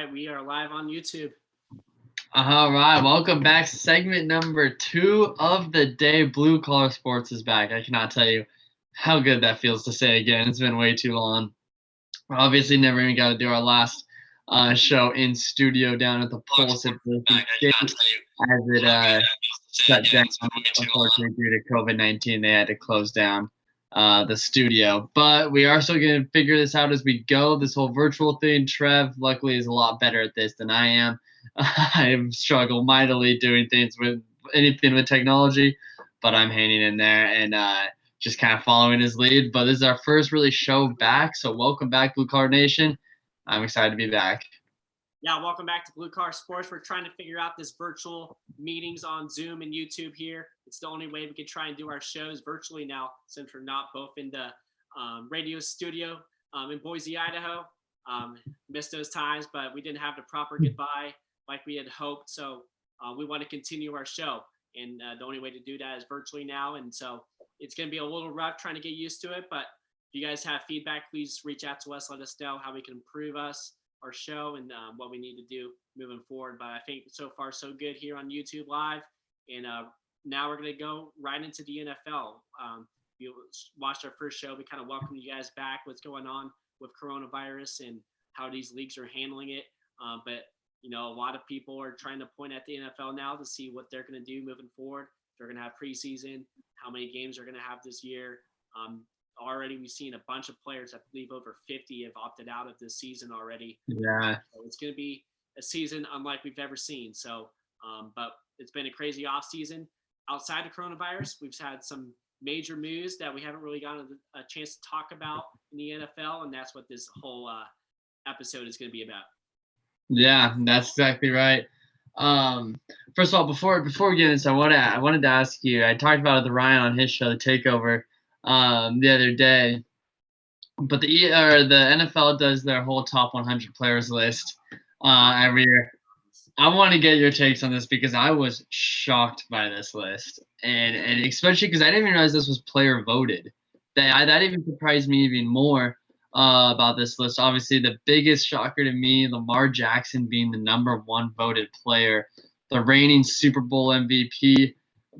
right, we are live on YouTube. All right, welcome back. Segment number 2 of the day. Blue Collar Sports is back. I cannot tell you how good that feels to say again. It's been way too long. Obviously, never even got to do our last show in studio down at the Pulse at Boise State as it shut down. Unfortunately, due to COVID-19, they had to close down the studio. But we are still going to figure this out as we go. This whole virtual thing, Trev, luckily, is a lot better at this than I am. I struggle mightily doing things with anything with technology, but I'm hanging in there and just kind of following his lead. But this is our first really show back, so welcome back, Blue Card Nation. I'm excited to be back. Yeah, welcome back to Blue Car Sports. We're trying to figure out this virtual meetings on Zoom and YouTube here. It's the only way we can try and do our shows virtually now, since we're not both in the radio studio in Boise, Idaho. Missed those times, but we didn't have the proper goodbye like we had hoped. So we want to continue our show. And the only way to do that is virtually now. And so it's going to be a little rough trying to get used to it. But if you guys have feedback, please reach out to us. Let us know how we can improve our show and what we need to do moving forward. But I think so far so good here on YouTube Live. And now we're going to go right into the NFL. You watched our first show. We kind of welcome you guys back. What's going on with coronavirus and how these leagues are handling it. But you know, a lot of people are trying to point at the NFL now to see what they're going to do moving forward. They're going to have preseason, how many games they're going to have this year. Already we've seen a bunch of players, I believe over 50 have opted out of this season already. Yeah. So it's going to be a season unlike we've ever seen. So, but it's been a crazy off season. Outside of coronavirus, we've had some major moves that we haven't really gotten a chance to talk about in the NFL. And that's what this whole episode is going to be about. Yeah, that's exactly right. First of all, before we get into this, I wanted to ask you. I talked about it with Ryan on his show, The Takeover, the other day. But the NFL does their whole top 100 players list every year. I want to get your takes on this because I was shocked by this list, and especially because I didn't even realize this was player voted. That even surprised me even more. About this list. Obviously, the biggest shocker to me, Lamar Jackson being the number 1 voted player, the reigning Super Bowl MVP,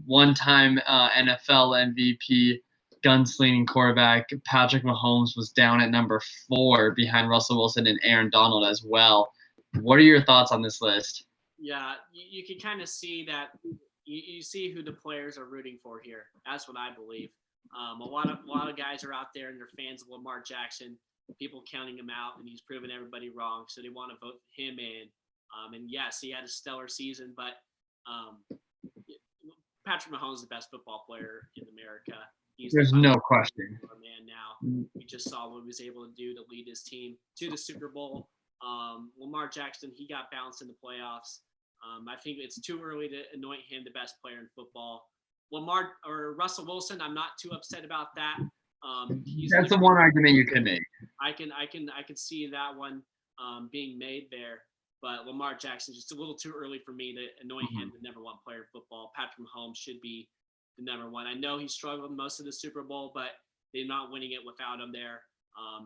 one-time NFL MVP, gunslinging quarterback. Patrick Mahomes was down at number 4 behind Russell Wilson and Aaron Donald as well. What are your thoughts on this list? Yeah, you can kind of see that you see who the players are rooting for here. That's what I believe. A lot of guys are out there and they're fans of Lamar Jackson. People counting him out, and he's proven everybody wrong. So they want to vote him in. And yes, he had a stellar season, but Patrick Mahomes is the best football player in America. There's no question. Man, now we just saw what he was able to do to lead his team to the Super Bowl. Lamar Jackson, he got bounced in the playoffs. I think it's too early to anoint him the best player in football. Lamar or Russell Wilson, I'm not too upset about that. That's the one argument you can make. I can see that one being made there, but Lamar Jackson just a little too early for me to anoint him the number 1 player in football. Patrick Mahomes should be the number 1. I know he struggled most of the Super Bowl, but they're not winning it without him there.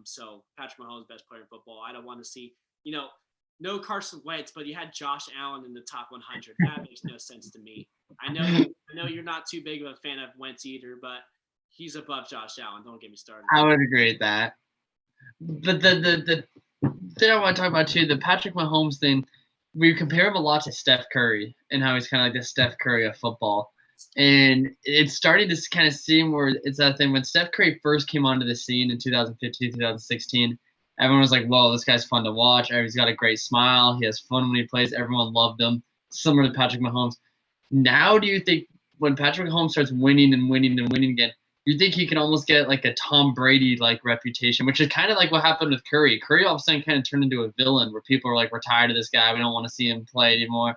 So Patrick Mahomes, best player in football. I don't want to see, no Carson Wentz, but you had Josh Allen in the top 100. That makes no sense to me. I know you're not too big of a fan of Wentz either, but he's above Josh Allen. Don't get me started. I would agree with that. But the thing I want to talk about too, the Patrick Mahomes thing, we compare him a lot to Steph Curry and how he's kind of like the Steph Curry of football. And it's starting to kind of seem where it's that thing when Steph Curry first came onto the scene in 2015, 2016, everyone was like, whoa, this guy's fun to watch. He's got a great smile. He has fun when he plays. Everyone loved him. Similar to Patrick Mahomes. Now do you think when Patrick Mahomes starts winning and winning and winning again, you think he can almost get like a Tom Brady-like reputation, which is kind of like what happened with Curry. Curry all of a sudden kind of turned into a villain where people are like, we're tired of this guy. We don't want to see him play anymore.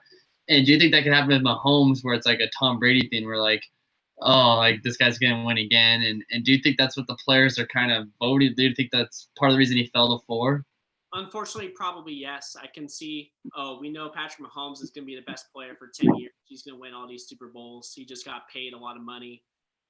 And do you think that could happen with Mahomes where it's like a Tom Brady thing where like, oh, like this guy's going to win again? And do you think that's what the players are kind of voting? Do you think that's part of the reason he fell to 4? Unfortunately, probably yes. I can see, we know Patrick Mahomes is going to be the best player for 10 years. He's going to win all these Super Bowls. He just got paid a lot of money.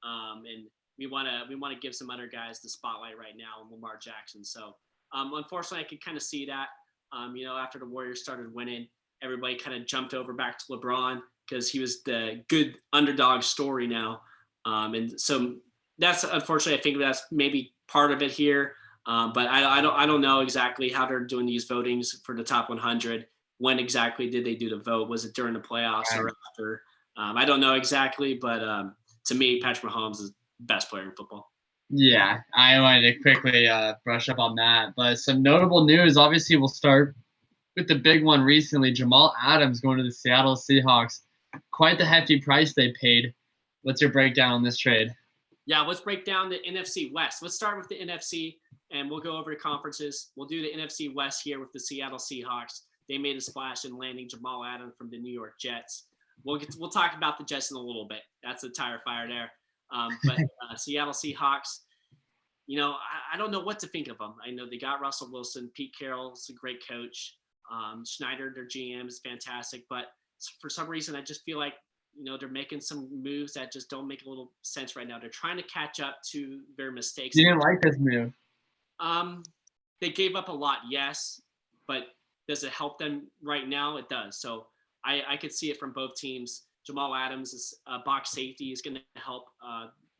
And we want to give some other guys the spotlight right now on Lamar Jackson. So, unfortunately, I can kind of see that. After the Warriors started winning, everybody kind of jumped over back to LeBron because he was the good underdog story now. And so that's unfortunately, I think that's maybe part of it here. But I don't know exactly how they're doing these votings for the top 100. When exactly did they do the vote? Was it during the playoffs or after? I don't know exactly, but to me, Patrick Mahomes is the best player in football. Yeah, I wanted to quickly brush up on that. But some notable news, obviously, we'll start with the big one recently. Jamal Adams going to the Seattle Seahawks. Quite the hefty price they paid. What's your breakdown on this trade? Yeah, let's break down the NFC West. Let's start with the NFC, and we'll go over conferences. We'll do the NFC West here with the Seattle Seahawks. They made a splash in landing Jamal Adams from the New York Jets. We'll talk about the Jets in a little bit. That's a tire fire there. But Seattle Seahawks, I don't know what to think of them. I know they got Russell Wilson. Pete Carroll's a great coach. Schneider, their GM, is fantastic. But for some reason, I just feel like, they're making some moves that just don't make a little sense right now. They're trying to catch up to their mistakes. You didn't like this move? They gave up a lot, yes. But does it help them right now? It does. So I could see it from both teams. Jamal Adams is box safety is going to help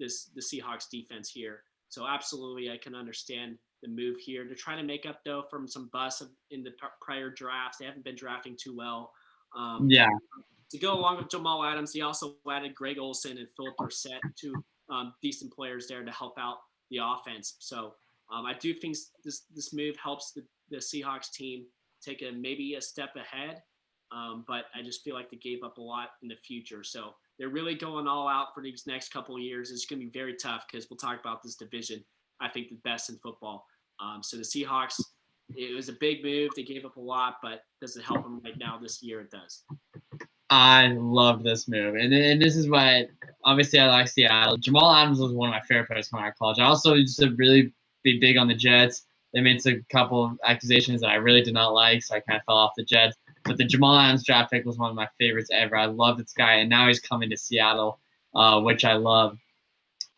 the Seahawks defense here. So absolutely, I can understand the move here. They're trying to make up though from some busts in the prior drafts. They haven't been drafting too well. Yeah. To go along with Jamal Adams, he also added Greg Olsen and Philip Dorsett, two decent players there to help out the offense. So I do think this move helps the Seahawks team take maybe a step ahead. But I just feel like they gave up a lot in the future. So they're really going all out for these next couple of years. It's going to be very tough because we'll talk about this division. I think the best in football. So the Seahawks, it was a big move. They gave up a lot, but does it help them right now this year? It does. I love this move. And this is why, obviously, I like Seattle. Jamal Adams was one of my favorite players coming out of college. I also used to really be big on the Jets. They made a couple of accusations that I really did not like, so I kind of fell off the Jets. But the Jamal Adams draft pick was one of my favorites ever. I love this guy, and now he's coming to Seattle, which I love.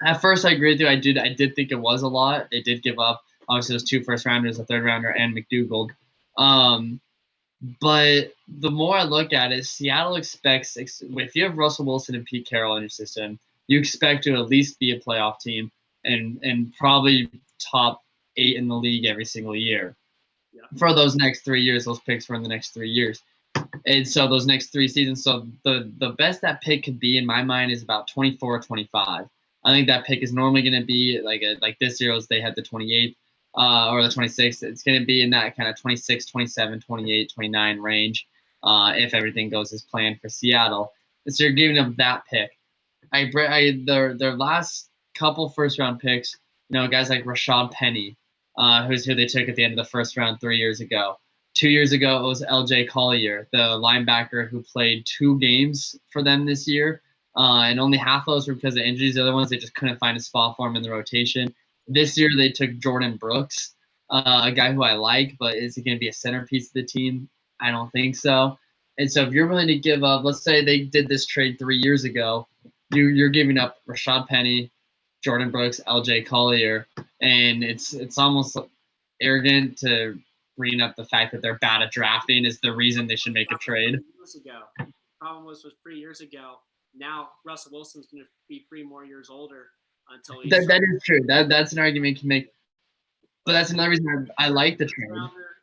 At first, I agree with you. I did think it was a lot. They did give up, obviously, those 2 first-rounders, a third-rounder, and McDougald. But the more I look at it, Seattle expects, if you have Russell Wilson and Pete Carroll in your system, you expect to at least be a playoff team and probably top 8 in the league every single year. Yeah. For those next 3 years, those picks were in the next 3 years. And so those next 3 seasons, so the best that pick could be in my mind is about 24 or 25. I think that pick is normally going to be like this year, they had the 28th. Or the 26th, it's going to be in that kind of 26, 27, 28, 29 range if everything goes as planned for Seattle. So you're giving them that pick. Their last couple first-round picks, guys like Rashad Penny, who they took at the end of the first round 3 years ago. 2 years ago, it was L.J. Collier, the linebacker who played 2 games for them this year, and only half of those were because of injuries. The other ones, they just couldn't find a spot for him in the rotation. This year, they took Jordan Brooks, a guy who I like, but is he going to be a centerpiece of the team? I don't think so. And so if you're willing to give up, let's say they did this trade 3 years ago, you're giving up Rashad Penny, Jordan Brooks, L.J. Collier, and it's almost arrogant to bring up the fact that they're bad at drafting is the reason they should make a trade. 3 years ago. The problem was 3 years ago. Now Russell Wilson's going to be 3 more years older. Until that is true. That's an argument you can make. But that's another reason I like the trade.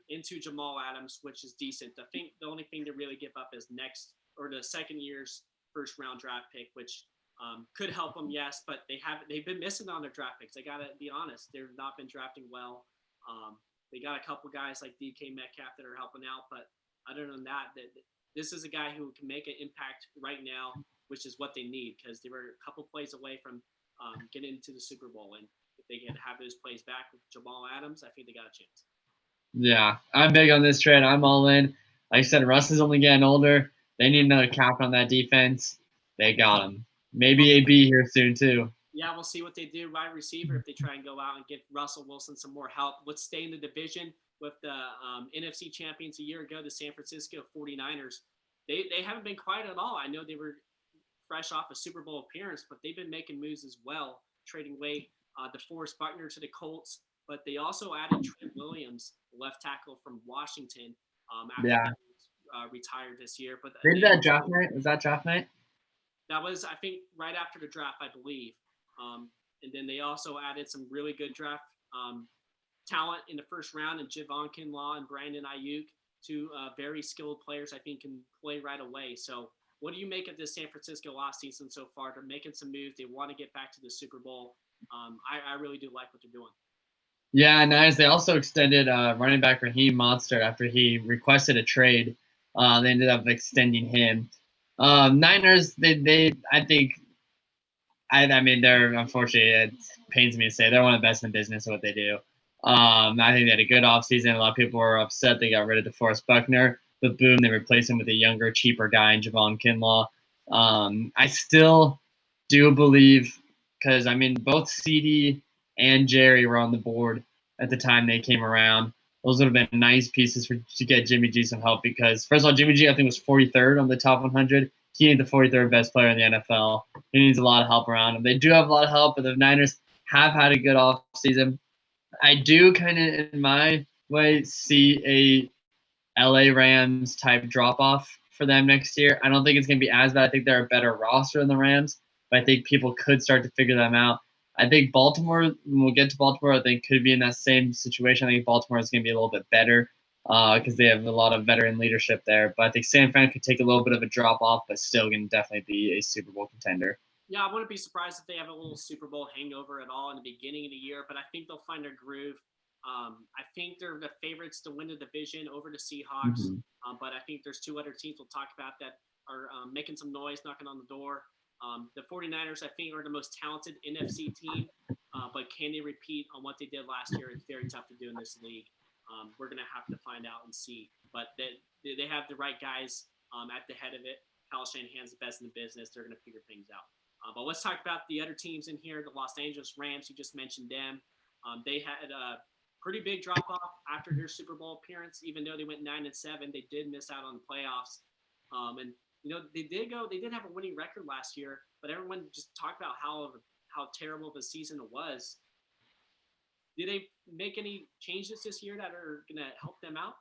Into Jamal Adams, which is decent. The only thing to really give up is the second year's first round draft pick, which could help them, yes, but they've been missing on their draft picks. I gotta be honest, they've not been drafting well. They got a couple guys like DK Metcalf that are helping out, but other than that, this is a guy who can make an impact right now, which is what they need because they were a couple plays away from get into the Super Bowl. And if they can have those plays back with Jamal Adams, I think they got a chance. Yeah, I'm big on this trade. I'm all in. Like I said, Russ is only getting older. They need another cap on that defense. They got him. Maybe AB here soon, too. Yeah, we'll see what they do wide receiver if they try and go out and give Russell Wilson some more help. Let's stay in the division with the NFC champions a year ago, the San Francisco 49ers. They haven't been quiet at all. I know they were fresh off a Super Bowl appearance, but they've been making moves as well, trading away DeForest Buckner to the Colts, but they also added Trent Williams, left tackle from Washington, After Yeah. he retired this year. But Did that draft night? Was that draft night? that was, I think, right after the draft, I believe. And then they also added some really good draft talent in the first round, and Javon Kinlaw and Brandon Ayuk, two very skilled players I think can play right away. So what do you make of this San Francisco offseason so far? They're making some moves. They want to get back to the Super Bowl. I really do like what they're doing. Yeah, nice. They also extended running back Raheem Monster after he requested a trade. They ended up extending him. Niners, I think, I mean, they're unfortunately, it pains me to say, they're one of the best in the business at what they do. I think they had a good offseason. A lot of people were upset they got rid of DeForest Buckner, but boom, they replaced him with a younger, cheaper guy in Javon Kinlaw. I still do believe, because I mean, both CD and Jerry were on the board at the time they came around. Those would have been nice pieces to get Jimmy G some help, because first of all, Jimmy G I think was 43rd on the top 100. He ain't the 43rd best player in the NFL. He needs a lot of help around him. They do have a lot of help, but the Niners have had a good offseason. I do kind of, in my way, see a LA Rams type drop off for them next year. I don't think it's going to be as bad. I think they're a better roster than the Rams, but I think people could start to figure them out. I think Baltimore, when we'll get to Baltimore, I think could be in that same situation. I think Baltimore is going to be a little bit better because they have a lot of veteran leadership there. But I think San Fran could take a little bit of a drop off, but still going to definitely be a Super Bowl contender. Yeah, I wouldn't be surprised if they have a little Super Bowl hangover at all in the beginning of the year, but I think they'll find their groove. I think they're the favorites to win the division over the Seahawks, but I think there's two other teams we'll talk about that are making some noise, knocking on the door. The 49ers, I think, are the most talented NFC team, but can they repeat on what they did last year? It's very tough to do in this league. We're going to have to find out and see. But they have the right guys at the head of it. Kyle Shanahan's the best in the business. They're going to figure things out. But let's talk about the other teams in here. The Los Angeles Rams, you just mentioned them. They had a pretty big drop off after their Super Bowl appearance. Even though they went 9-7, they did miss out on the playoffs. And they did have a winning record last year, but everyone just talked about how terrible of a season it was. Did they make any changes this year that are going to help them out?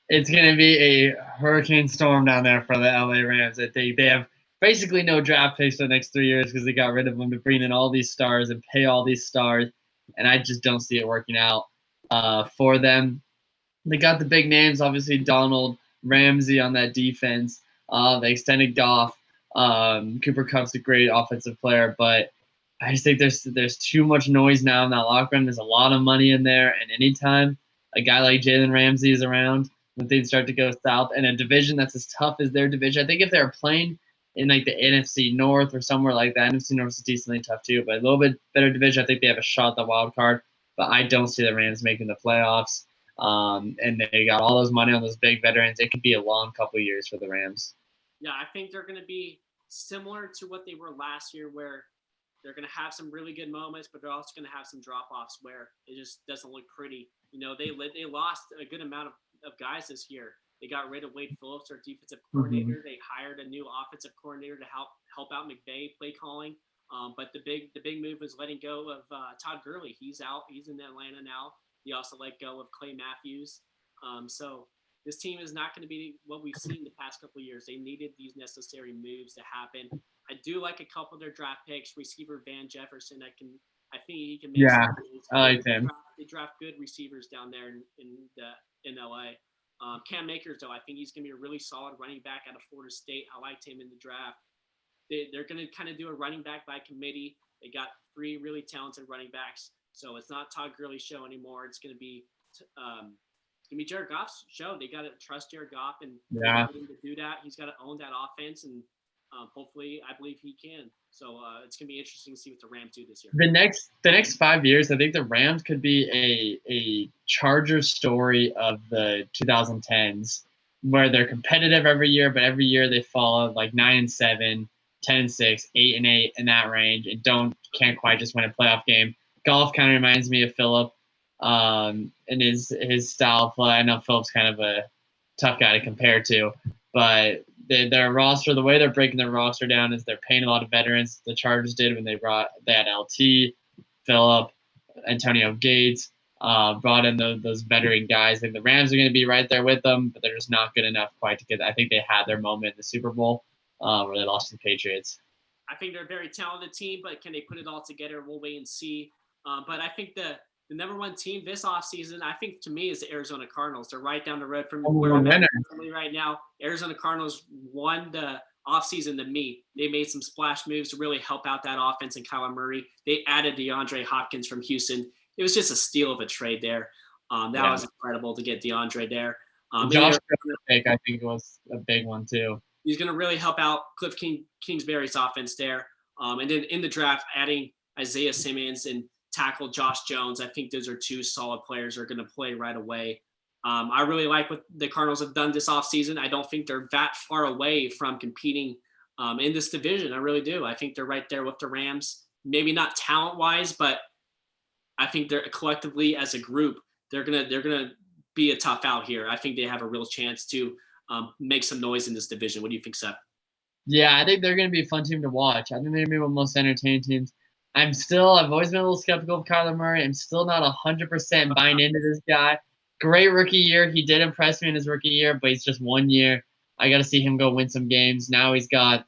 It's going to be a hurricane storm down there for the LA Rams. I think they have basically no draft picks for the next 3 years because they got rid of them to bring in all these stars and pay all these stars, and I just don't see it working out for them. They got the big names, obviously Donald, Ramsey on that defense. They extended Goff. Cooper Kupp's a great offensive player, but I just think there's too much noise now in that locker room. There's a lot of money in there, and anytime a guy like Jalen Ramsey is around, when things start to go south, and a division that's as tough as their division, I think if they were playing in like the NFC North or somewhere like that, NFC North is decently tough too, but a little bit better division, I think they have a shot at the wild card. But I don't see the Rams making the playoffs. And they got all those money on those big veterans. It could be a long couple of years for the Rams. Yeah, I think they're going to be similar to what they were last year, where they're going to have some really good moments, but they're also going to have some drop-offs where it just doesn't look pretty. They lost a good amount of guys this year. They got rid of Wade Phillips, their defensive coordinator. They hired a new offensive coordinator to help out McVay play calling. But the big move was letting go of Todd Gurley. He's out. He's in Atlanta now. He also let go of Clay Matthews. So this team is not going to be what we've seen the past couple of years. They needed these necessary moves to happen. I do like a couple of their draft picks. Receiver Van Jefferson, I think he can make some moves. I like him. They draft good receivers down there in LA. Cam Akers, though, I think he's going to be a really solid running back out of Florida State. I liked him in the draft. They're going to kind of do a running back by committee. They got 3 really talented running backs. So it's not Todd Gurley's show anymore. It's going to be Jared Goff's show. They got to trust Jared Goff and to do that. He's got to own that offense, and hopefully, I believe he can. So it's going to be interesting to see what the Rams do this year. The next 5 years, I think the Rams could be a Chargers story of the 2010s, where they're competitive every year, but every year they fall like 9-7, 10-6, 8-8 in that range, and can't quite just win a playoff game. Golf kind of reminds me of Phillip in his style of play. I know Phillip's kind of a tough guy to compare to, but their roster, the way they're breaking their roster down is they're paying a lot of veterans. The Chargers did when they had LT, Phillip, Antonio Gates. brought in those veteran guys. I think the Rams are going to be right there with them, but they're just not good enough quite to get. I think they had their moment in the Super Bowl where they lost to the Patriots. I think they're a very talented team, but can they put it all together? We'll wait and see. But I think the number one team this offseason, I think to me, is the Arizona Cardinals. They're right down the road from where I'm at right now. Arizona Cardinals won the offseason to me. They made some splash moves to really help out that offense and Kyler Murray. They added DeAndre Hopkins from Houston. It was just a steal of a trade there. That was incredible to get DeAndre there. Josh pick, I think, was a big one too. He's going to really help out Cliff Kingsbury's offense there. And then in the draft, adding Isaiah Simmons and tackle Josh Jones. I think those are two solid players that are going to play right away. I really like what the Cardinals have done this offseason. I don't think they're that far away from competing in this division. I really do. I think they're right there with the Rams. Maybe not talent-wise, but I think they're collectively as a group, they're gonna be a tough out here. I think they have a real chance to make some noise in this division. What do you think, Seth? Yeah, I think they're going to be a fun team to watch. I think they're going to be one of the most entertaining teams. I've always been a little skeptical of Kyler Murray. I'm still not 100% buying into this guy. Great rookie year. He did impress me in his rookie year, but he's just 1 year. I got to see him go win some games. Now he's got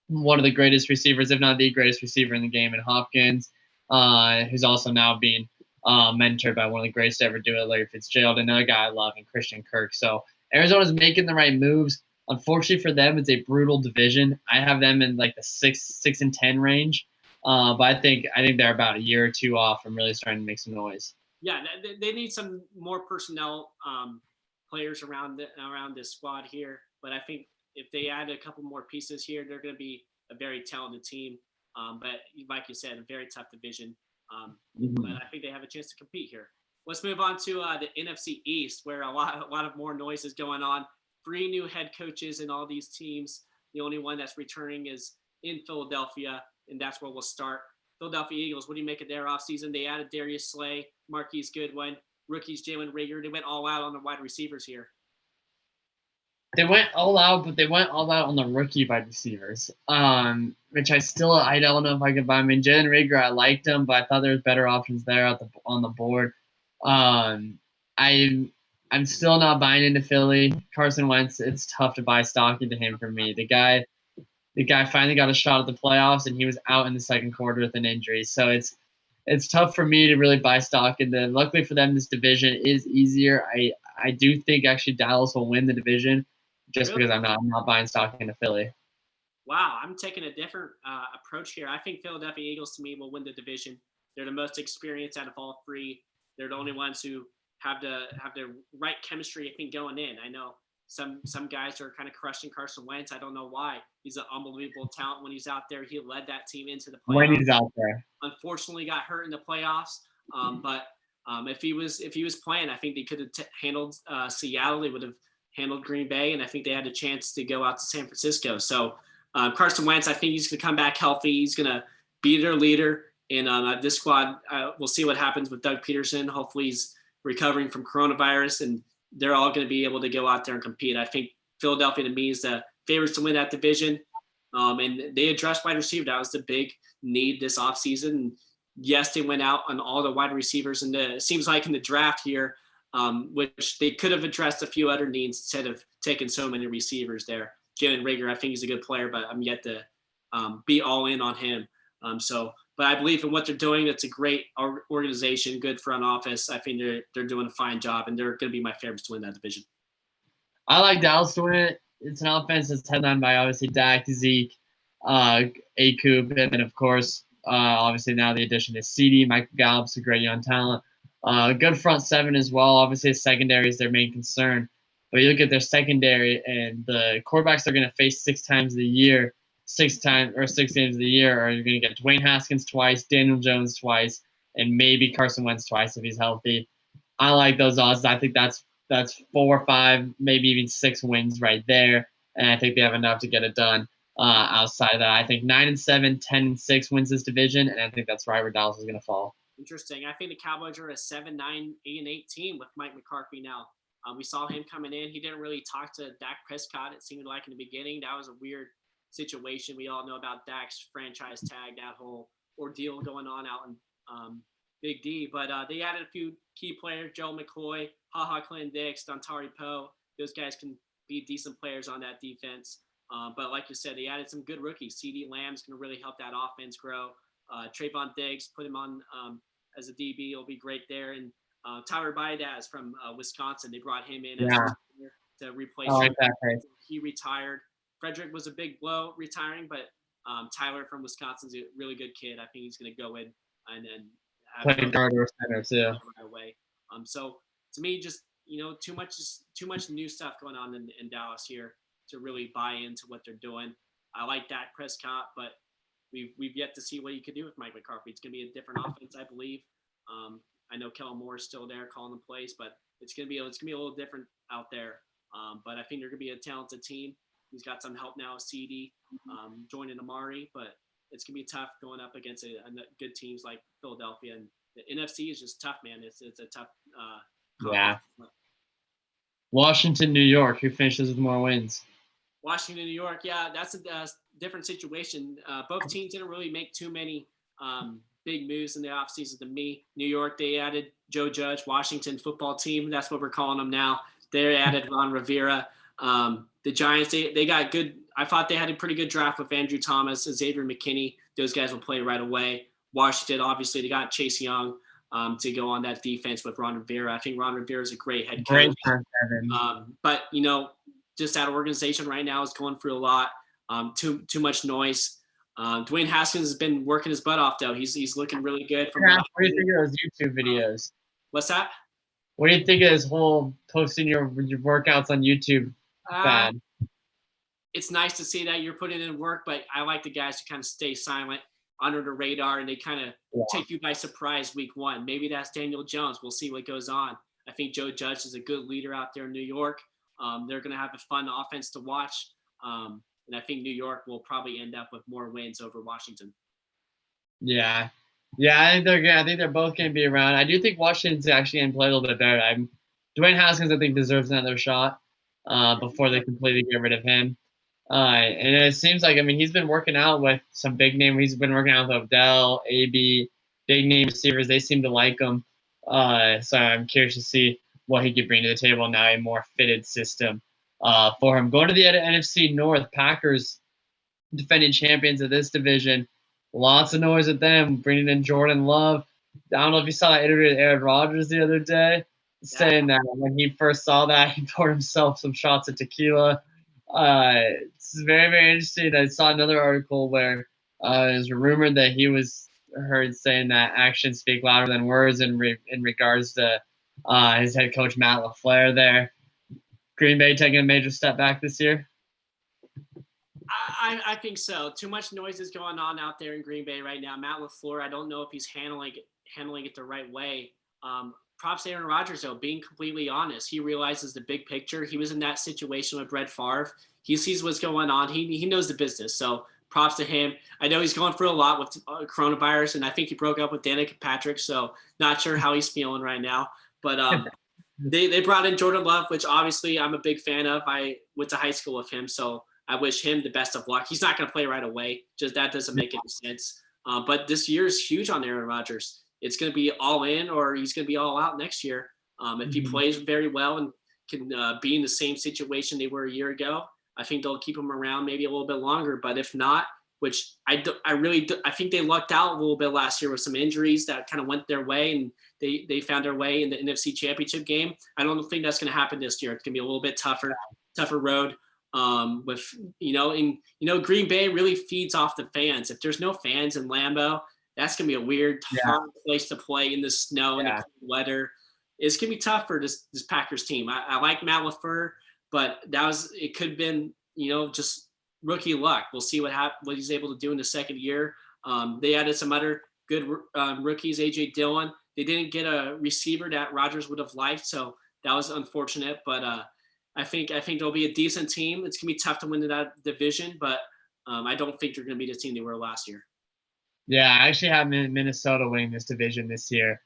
one of the greatest receivers, if not the greatest receiver in the game, in Hopkins, who's also now being mentored by one of the greatest to ever do it, Larry Fitzgerald, another guy I love, and Christian Kirk. So Arizona's making the right moves. Unfortunately for them, it's a brutal division. I have them in like the 6-10 range, but I think they're about a year or two off from really starting to make some noise. Yeah, they need some more personnel players around this squad here. But I think if they add a couple more pieces here, they're going to be a very talented team. But like you said, a very tough division. But I think they have a chance to compete here. Let's move on to the NFC East, where a lot of more noise is going on. 3 new head coaches in all these teams. The only one that's returning is in Philadelphia, and that's where we'll start. Philadelphia Eagles, what do you make of their offseason? They added Darius Slay, Marquise Goodwin, rookies Jalen Reagor. They went all out on the wide receivers here. They went all out, but they went all out on the rookie wide receivers, which I don't know if I could buy. I mean, Jalen Reagor, I liked him, but I thought there was better options there on the board. I'm still not buying into Philly. Carson Wentz, it's tough to buy stock into him for me. The guy finally got a shot at the playoffs, and he was out in the second quarter with an injury. So it's tough for me to really buy stock into. Luckily for them, this division is easier. I do think actually Dallas will win the division, just because I'm not buying stock into Philly. Wow, I'm taking a different approach here. I think Philadelphia Eagles to me will win the division. They're the most experienced out of all 3. They're the only ones who have the right chemistry, I think, going in. I know some guys are kind of crushing Carson Wentz. I don't know why. He's an unbelievable talent when he's out there. He led that team into the playoffs. When he's out there. Unfortunately, got hurt in the playoffs. But if he was playing, I think they could have handled Seattle. They would have handled Green Bay, and I think they had a chance to go out to San Francisco. So Carson Wentz, I think he's going to come back healthy. He's going to be their leader. And this squad, we'll see what happens with Doug Peterson. Hopefully he's recovering from coronavirus, and they're all going to be able to go out there and compete. I think Philadelphia, to me, is the favorites to win that division. And they addressed wide receiver. That was the big need this offseason. And yes, they went out on all the wide receivers. And it seems like in the draft here, which they could have addressed a few other needs instead of taking so many receivers there. Jalen Reagor, I think he's a good player, but I'm yet to be all in on him. But I believe in what they're doing. It's a great organization, good front office. I think they're doing a fine job, and they're going to be my favorites to win that division. I like Dallas to win it. It's an offense that's headlined by obviously Dak, Zeke, Akup, and then of course, obviously now the addition to CD. Michael Gallup's a great young talent. Good front 7 as well. Obviously, secondary is their main concern. But you look at their secondary, and the quarterbacks they're going to face 6 games of the year, are you're going to get Dwayne Haskins twice, Daniel Jones twice, and maybe Carson Wentz twice if he's healthy. I like those odds. I think that's 4 or 5, maybe even 6 wins right there, and I think they have enough to get it done. Outside of that, I think 9-7, 10-6 wins this division, and I think that's right where Dallas is going to fall. Interesting. I think the Cowboys are a 7-9, 8-8 team with Mike McCarthy now. We saw him coming in. He didn't really talk to Dak Prescott, it seemed like in the beginning. That was a weird situation. We all know about Dak's franchise tag, that whole ordeal going on out in Big D. But they added a few key players: Joe McCoy, Clinton Dix, Dontari Poe. Those guys can be decent players on that defense. But like you said, they added some good rookies. CD Lamb's going to really help that offense grow. Trayvon Diggs, put him on as a DB, will be great there. And Tyler Biadasz from Wisconsin, they brought him in as to replace him. He retired. Frederick was a big blow retiring, but Tyler from Wisconsin's a really good kid. I think he's going to go in and then play guard or center too. Right away. So to me, just too much new stuff going on in Dallas here to really buy into what they're doing. I like Dak Prescott, but we've yet to see what he could do with Mike McCarthy. It's going to be a different offense, I believe. I know Kellen Moore is still there calling the plays, but it's going to be a little different out there. But I think they're going to be a talented team. He's got some help now with CD joining Amari, but it's going to be tough going up against good teams like Philadelphia. And the NFC is just tough, man. It's a tough yeah. Washington, New York. Who finishes with more wins? Washington, New York. Yeah, that's a different situation. Both teams didn't really make too many big moves in the offseason to me. New York, they added Joe Judge, Washington football team. That's what we're calling them now. They added Ron Rivera. The Giants, they got good. I thought they had a pretty good draft with Andrew Thomas and Xavier McKinney. Those guys will play right away. Washington, obviously, they got Chase Young to go on that defense with Ron Rivera. I think Ron Rivera is a great head coach. But, just that organization right now is going through a lot. Too much noise. Dwayne Haskins has been working his butt off, though. He's looking really good. What do you think of those YouTube videos? What's that? What do you think of this whole posting your workouts on YouTube fad? It's nice to see that you're putting in work, but I like the guys to kind of stay silent, under the radar, and they kind of take you by surprise week one. Maybe that's Daniel Jones. We'll see what goes on. I think Joe Judge is a good leader out there in New York. They're going to have a fun offense to watch. And I think New York will probably end up with more wins over Washington. Yeah. I think they're good. I think they're both going to be around. I do think Washington's actually going to play a little bit better. Dwayne Haskins, I think, deserves another shot before they completely get rid of him. And it seems like, he's been working out with some big name. He's been working out with Odell, AB, big name receivers. They seem to like him. So I'm curious to see what he could bring to the table now, a more fitted system for him. Going to the NFC North, Packers, defending champions of this division. Lots of noise with them, bringing in Jordan Love. I don't know if you saw that interview with Aaron Rodgers the other day, saying that when he first saw that, he poured himself some shots of tequila. It's very, very interesting. I saw another article where it was rumored that he was heard saying that actions speak louder than words in regards to his head coach, Matt LaFleur there. Green Bay taking a major step back this year? I think so. Too much noise is going on out there in Green Bay right now. Matt LaFleur, I don't know if he's handling it the right way. Props to Aaron Rodgers, though, being completely honest. He realizes the big picture. He was in that situation with Brett Favre. He sees what's going on. He knows the business. So props to him. I know he's going through a lot with coronavirus, and I think he broke up with Danica Patrick, so not sure how he's feeling right now. But they brought in Jordan Love, which obviously I'm a big fan of. I went to high school with him, so I wish him the best of luck. He's not going to play right away. Just that doesn't make any sense. But this year is huge on Aaron Rodgers. It's going to be all in, or he's going to be all out next year. If he plays very well and can be in the same situation they were a year ago, I think they'll keep him around maybe a little bit longer. But if not, which I think they lucked out a little bit last year with some injuries that kind of went their way, and they found their way in the NFC Championship game. I don't think that's going to happen this year. It's going to be a little bit tougher road. Green Bay really feeds off the fans. If there's no fans in Lambeau, that's going to be a weird, hard place to play in the snow and the cold weather. It's going to be tough for this Packers team. I like Matt LaFleur, but it could have been, just rookie luck. We'll see what he's able to do in the second year. They added some other good rookies, A.J. Dillon. They didn't get a receiver that Rodgers would have liked, so that was unfortunate. But I think they'll be a decent team. It's going to be tough to win that division, but I don't think they're going to be the team they were last year. Yeah, I actually have Minnesota winning this division this year.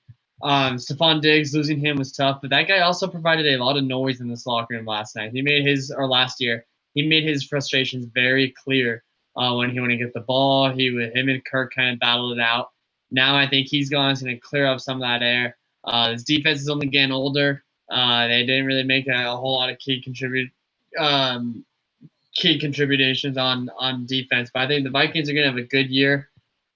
Stephon Diggs, losing him was tough, but that guy also provided a lot of noise in this locker room last night. Last year, he made his frustrations very clear when he wouldn't get the ball. Him and Kirk kind of battled it out. Now I think he's gone. It's going to clear up some of that air. This defense is only getting older. They didn't really make a whole lot of key contributions on defense, but I think the Vikings are going to have a good year.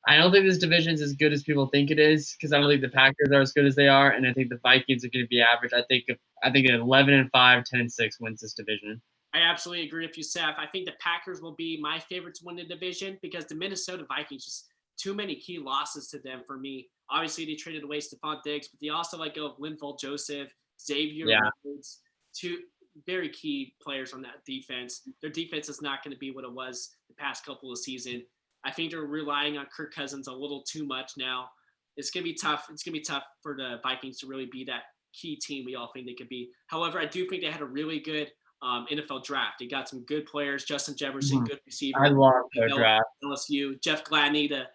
I don't think this division is as good as people think it is because I don't think the Packers are as good as they are, and I think the Vikings are going to be average. I think 11-5, 10-6 wins this division. I absolutely agree with you, Seth. I think the Packers will be my favorite to win the division because the Minnesota Vikings, just too many key losses to them for me. Obviously, they traded away Stephon Diggs, but they also let go of Linval Joseph, Xavier Rhodes, two very key players on that defense. Their defense is not going to be what it was the past couple of seasons. I think they're relying on Kirk Cousins a little too much now. It's going to be tough. It's going to be tough for the Vikings to really be that key team we all think they could be. However, I do think they had a really good NFL draft. They got some good players. Justin Jefferson, good receiver. I love their draft. LSU. Jeff Gladney, the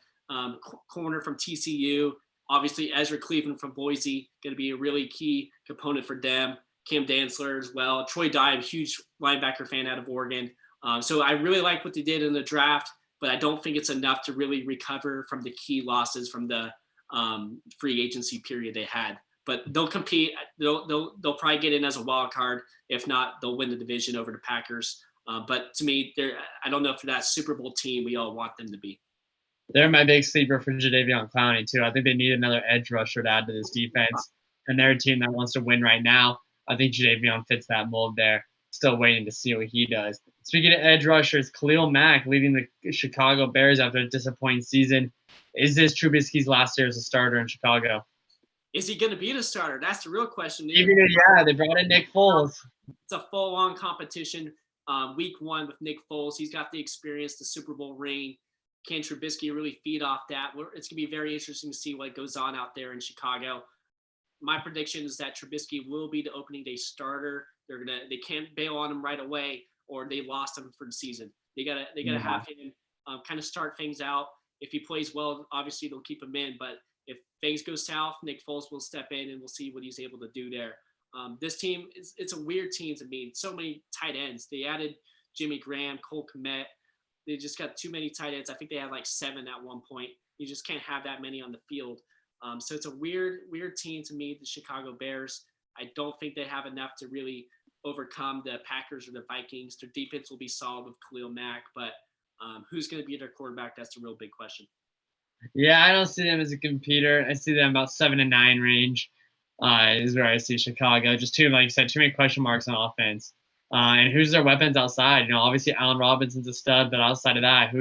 corner from TCU. Obviously, Ezra Cleveland from Boise, going to be a really key component for them. Cam Dantzler as well. Troy Dye, a huge linebacker fan out of Oregon. So I really like what they did in the draft, but I don't think it's enough to really recover from the key losses from the free agency period they had. But they'll compete. They'll probably get in as a wild card. If not, they'll win the division over the Packers. But to me, I don't know if they're that Super Bowl team we all want them to be. They're my big sleeper for Jadeveon Clowney, too. I think they need another edge rusher to add to this defense. And they're a team that wants to win right now. I think Jadeveon fits that mold there. Still waiting to see what he does. Speaking of edge rushers, Khalil Mack leading the Chicago Bears after a disappointing season. Is this Trubisky's last year as a starter in Chicago? Is he going to be the starter? That's the real question. Yeah, they brought in Nick Foles. It's a full-on competition. Week 1 with Nick Foles. He's got the experience, the Super Bowl ring. Can Trubisky really feed off that? It's going to be very interesting to see what goes on out there in Chicago. My prediction is that Trubisky will be the opening day starter. They can't bail on him right away, or they lost him for the season. They gotta have him kind of start things out. If he plays well, obviously they'll keep him in. But if things go south, Nick Foles will step in and we'll see what he's able to do there. This team it's a weird team to me. So many tight ends. They added Jimmy Graham, Cole Kmet. They just got too many tight ends. I think they had like 7 at one point. You just can't have that many on the field. So it's a weird team to me, the Chicago Bears. I don't think they have enough to really overcome the Packers or the Vikings. Their defense will be solid with Khalil Mack, but who's going to be their quarterback? That's a real big question. Yeah, I don't see them as a competitor. I see them about 7-9 range. Is where I see Chicago. Just like you said, too many question marks on offense. And who's their weapons outside? Obviously Allen Robinson's a stud, but outside of that, who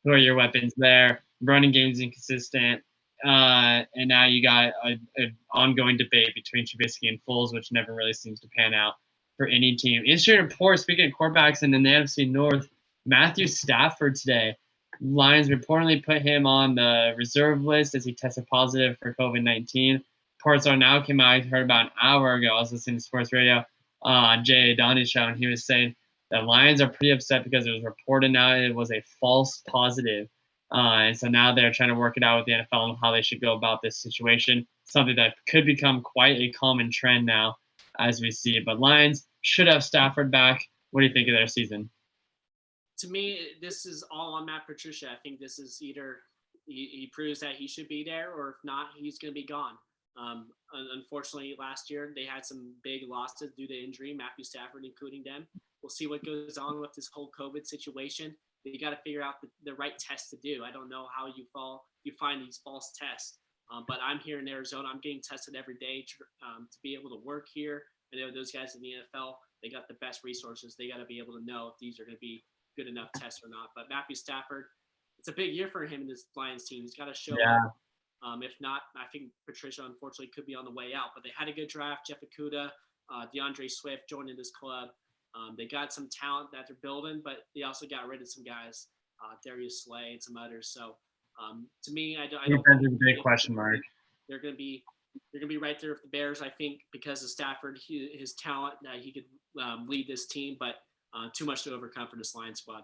are your weapons there? Running game's inconsistent. And now you got an ongoing debate between Trubisky and Foles, which never really seems to pan out for any team. Interesting report, speaking of quarterbacks, and in the NFC North, Matthew Stafford today. Lions reportedly put him on the reserve list as he tested positive for COVID-19. Reports are now came out, I heard about an hour ago. I was listening to sports radio on Jay Donnie's show, and he was saying the Lions are pretty upset because it was reported now it was a false positive. And so now they're trying to work it out with the NFL on how they should go about this situation. Something that could become quite a common trend now as we see it. But Lions should have Stafford back. What do you think of their season? To me, this is all on Matt Patricia. I think this is either he proves that he should be there, or if not, he's going to be gone. Unfortunately, last year they had some big losses due to injury, Matthew Stafford including them. We'll see what goes on with this whole COVID situation. You got to figure out the right test to do. I don't know how you find these false tests, but I'm here in Arizona. I'm getting tested every day to be able to work here. I know those guys in the NFL, they got the best resources. They got to be able to know if these are going to be good enough tests or not. But Matthew Stafford, it's a big year for him in this Lions team. He's got to show up. If not, I think Patricia, unfortunately, could be on the way out. But they had a good draft. Jeff Okudah, DeAndre Swift joining this club. They got some talent that they're building, but they also got rid of some guys, Darius Slay and some others. So to me, I don't think a big question mark. They're going to be right there with the Bears. I think because of Stafford, his talent, that he could lead this team, but too much to overcome for this Lions squad.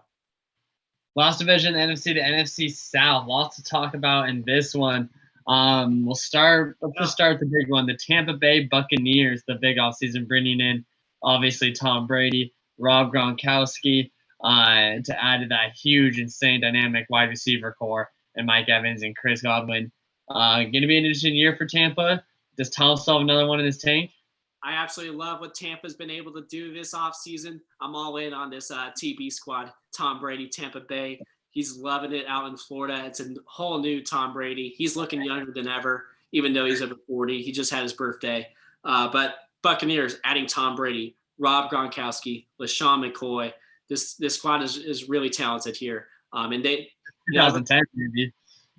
Last division, NFC to NFC South. Lots to talk about in this one. Let's just start with the big one. The Tampa Bay Buccaneers, the big offseason, bringing in obviously Tom Brady, Rob Gronkowski, to add to that huge, insane, dynamic wide receiver core, and Mike Evans and Chris Godwin. Going to be an interesting year for Tampa. Does Tom still have another one in his tank? I absolutely love what Tampa's been able to do this offseason. I'm all in on this TB squad. Tom Brady, Tampa Bay. He's loving it out in Florida. It's a whole new Tom Brady. He's looking younger than ever, even though he's over 40. He just had his birthday. But Buccaneers adding Tom Brady, Rob Gronkowski, LaShawn McCoy. This squad is really talented here. And they, 2010, maybe.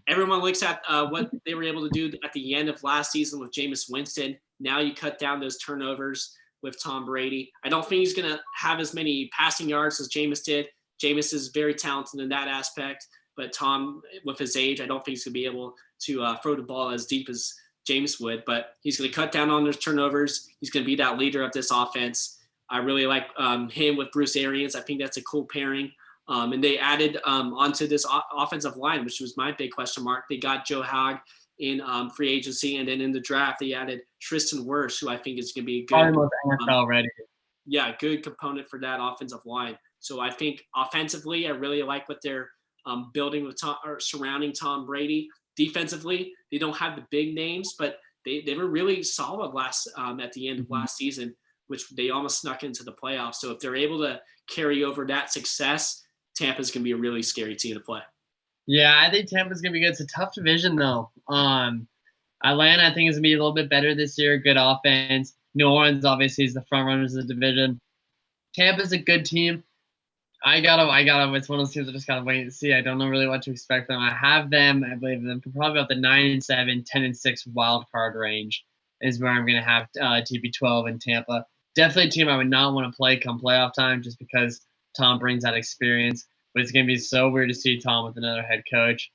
Everyone looks at what they were able to do at the end of last season with Jameis Winston. Now you cut down those turnovers with Tom Brady. I don't think he's going to have as many passing yards as Jameis did. Jameis is very talented in that aspect, but Tom, with his age, I don't think he's going to be able to throw the ball as deep as Jameis would, but he's going to cut down on those turnovers. He's going to be that leader of this offense. I really like him with Bruce Arians. I think that's a cool pairing. And they added onto this offensive line, which was my big question mark. They got Joe Haeg in free agency, and then in the draft they added Tristan Wirfs, who I think is going to be a good, probably most NFL ready. Yeah, good component for that offensive line. So I think offensively, I really like what they're building with surrounding Tom Brady. Defensively, they don't have the big names, but they were really solid at the end of last season, which they almost snuck into the playoffs. So if they're able to carry over that success, Tampa's going to be a really scary team to play. Yeah, I think Tampa's going to be good. It's a tough division, though. Atlanta, I think, is going to be a little bit better this year. Good offense. New Orleans, obviously, is the front runners of the division. Tampa's a good team. I gotta. It's one of those teams I just gotta wait and see. I don't know really what to expect from them. I have them. I believe them probably about the 9-7, 10-6 wild card range is where I'm gonna have TB12 in Tampa. Definitely a team I would not want to play come playoff time, just because Tom brings that experience. But it's gonna be so weird to see Tom with another head coach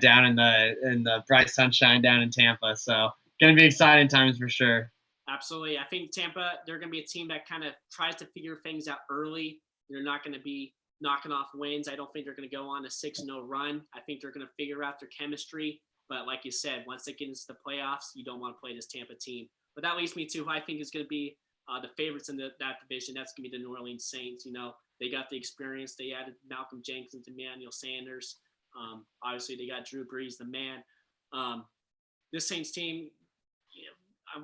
down in the bright sunshine down in Tampa. So gonna be exciting times for sure. Absolutely. I think Tampa, they're going to be a team that kind of tries to figure things out early. They're not going to be knocking off wins. I don't think they're going to go on a 6-0 run. I think they're going to figure out their chemistry. But like you said, once they get into the playoffs, you don't want to play this Tampa team. But that leads me to who I think is going to be the favorites in that division. That's going to be the New Orleans Saints. They got the experience. They added Malcolm Jenkins, Emmanuel Sanders. Obviously, they got Drew Brees, the man. This Saints team,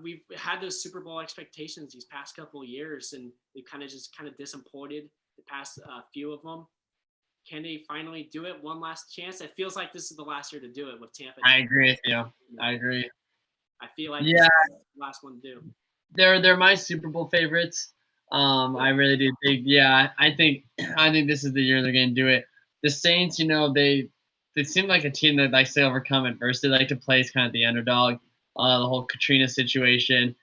we've had those Super Bowl expectations these past couple of years, and they've kind of disappointed the past few of them. Can they finally do it one last chance? It feels like this is the last year to do it with Tampa. I agree with you. I agree. I feel like this is the last one to do. They're my Super Bowl favorites. I really do think. Yeah, I think this is the year they're going to do it. The Saints, they seem like a team that likes to overcome adversity. They like to play as kind of the underdog. The whole Katrina situation.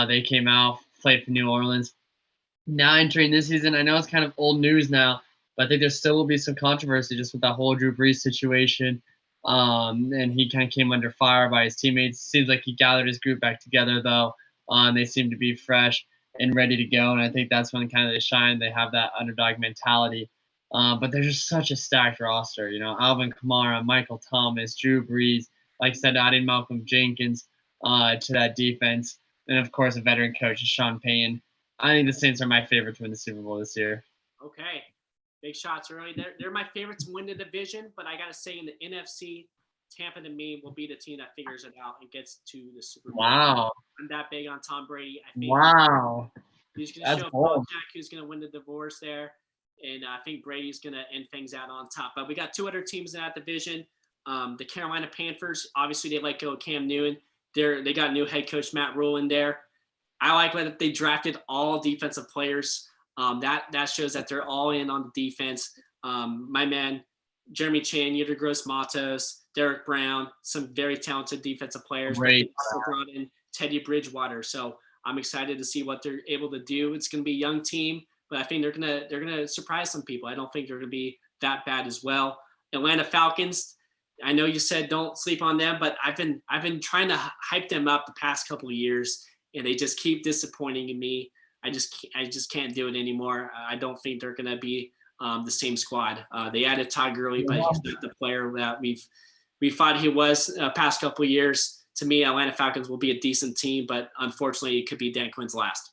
They came out, played for New Orleans. Now entering this season, I know it's kind of old news now, but I think there still will be some controversy just with that whole Drew Brees situation. And he kind of came under fire by his teammates. Seems like he gathered his group back together, though. They seem to be fresh and ready to go, and I think that's when kind of they shine. They have that underdog mentality. But they're just such a stacked roster. Alvin Kamara, Michael Thomas, Drew Brees, like I said, adding Malcolm Jenkins to that defense. And, of course, a veteran coach, Sean Payton. I think the Saints are my favorite to win the Super Bowl this year. Okay. Big shots early. They're my favorite to win the division, but I got to say in the NFC, Tampa to me will be the team that figures it out and gets to the Super Bowl. Wow. I'm that big on Tom Brady. I think he's going to show Belichick who's going to win the divorce there. And I think Brady's going to end things out on top. But we got two other teams in that division. The Carolina Panthers, obviously they let go of Cam Newton. They got new head coach Matt Rule in there. I like that they drafted all defensive players. That shows that they're all in on the defense. My man, Jeremy Chin, Yetur Gross-Matos, Derek Brown, some very talented defensive players. Great. They also brought in Teddy Bridgewater. So I'm excited to see what they're able to do. It's going to be a young team, but I think they're gonna surprise some people. I don't think they're going to be that bad as well. Atlanta Falcons. I know you said don't sleep on them, but I've been trying to hype them up the past couple of years, and they just keep disappointing in me. I just can't do it anymore. I don't think they're going to be the same squad. They added Todd Gurley, but he's not the player that we thought he was past couple of years. To me, Atlanta Falcons will be a decent team, but unfortunately, it could be Dan Quinn's last.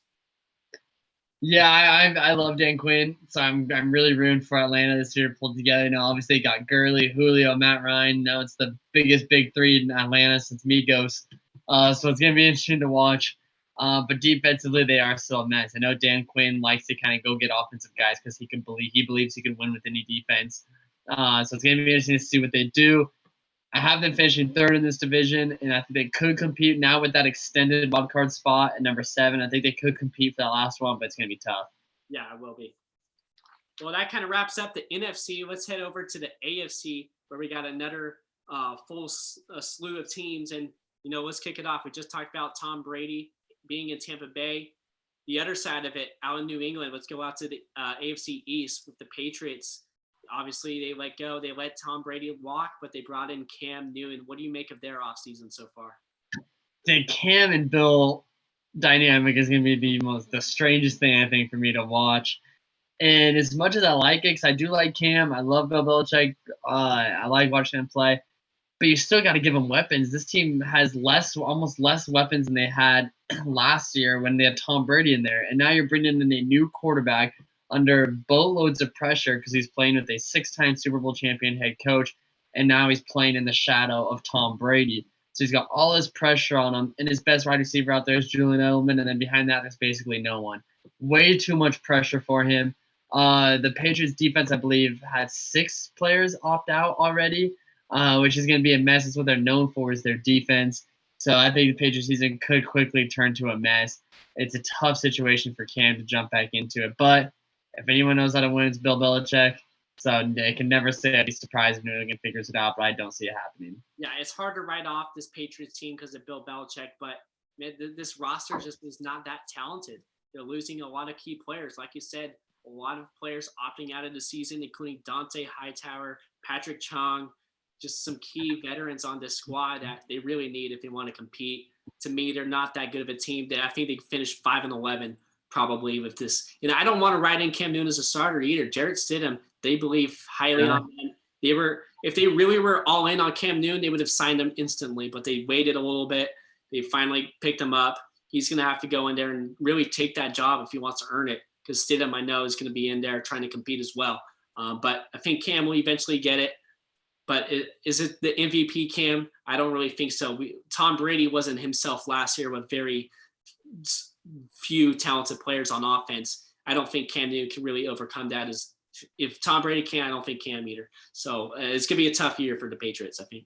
Yeah, I love Dan Quinn, so I'm really rooting for Atlanta this year pulled together. Obviously they got Gurley, Julio, Matt Ryan. Now it's the biggest big three in Atlanta since Migos. So it's gonna be interesting to watch. But defensively they are still a mess. I know Dan Quinn likes to kind of go get offensive guys because he believes he can win with any defense. So it's gonna be interesting to see what they do. I have them finishing third in this division, and I think they could compete now with that extended wildcard spot at number 7. I think they could compete for that last one, but it's going to be tough. Yeah, it will be. Well, that kind of wraps up the NFC. Let's head over to the AFC, where we got another full slew of teams. And, let's kick it off. We just talked about Tom Brady being in Tampa Bay. The other side of it, out in New England, let's go out to the AFC East with the Patriots. Obviously, they let Tom Brady walk, but they brought in Cam Newton. What do you make of their offseason so far? The Cam and Bill dynamic is going to be the strangest thing, I think, for me to watch. And as much as I like it, because I do like Cam, I love Bill Belichick. I like watching him play. But you still got to give them weapons. This team has almost less weapons than they had last year when they had Tom Brady in there. And now you're bringing in a new quarterback under boatloads of pressure because he's playing with a 6-time Super Bowl champion head coach. And now he's playing in the shadow of Tom Brady. So he's got all this pressure on him. And his best wide receiver out there is Julian Edelman. And then behind that, there's basically no one. Way too much pressure for him. The Patriots defense, I believe, had 6 players opt out already. Which is going to be a mess. It's what they're known for is their defense. So I think the Patriots season could quickly turn to a mess. It's a tough situation for Cam to jump back into it. But if anyone knows how to win, it's Bill Belichick. So they can never say I'd be surprised if New England figures it out, but I don't see it happening. Yeah, it's hard to write off this Patriots team because of Bill Belichick, but this roster just is not that talented. They're losing a lot of key players. Like you said, a lot of players opting out of the season, including Dante Hightower, Patrick Chung, just some key veterans on this squad that they really need if they want to compete. To me, they're not that good of a team. I think they finished 5-11 probably with this. I don't want to write in Cam Newton as a starter either. Jarrett Stidham, they believe highly on him. If they really were all in on Cam Newton, they would have signed him instantly, but they waited a little bit. They finally picked him up. He's going to have to go in there and really take that job if he wants to earn it, because Stidham, I know, is going to be in there trying to compete as well. But I think Cam will eventually get it. But is it the MVP Cam? I don't really think so. Tom Brady wasn't himself last year with very few talented players on offense. I don't think Cam Newton can really overcome that. If Tom Brady can, I don't think Cam either. So it's going to be a tough year for the Patriots, I think.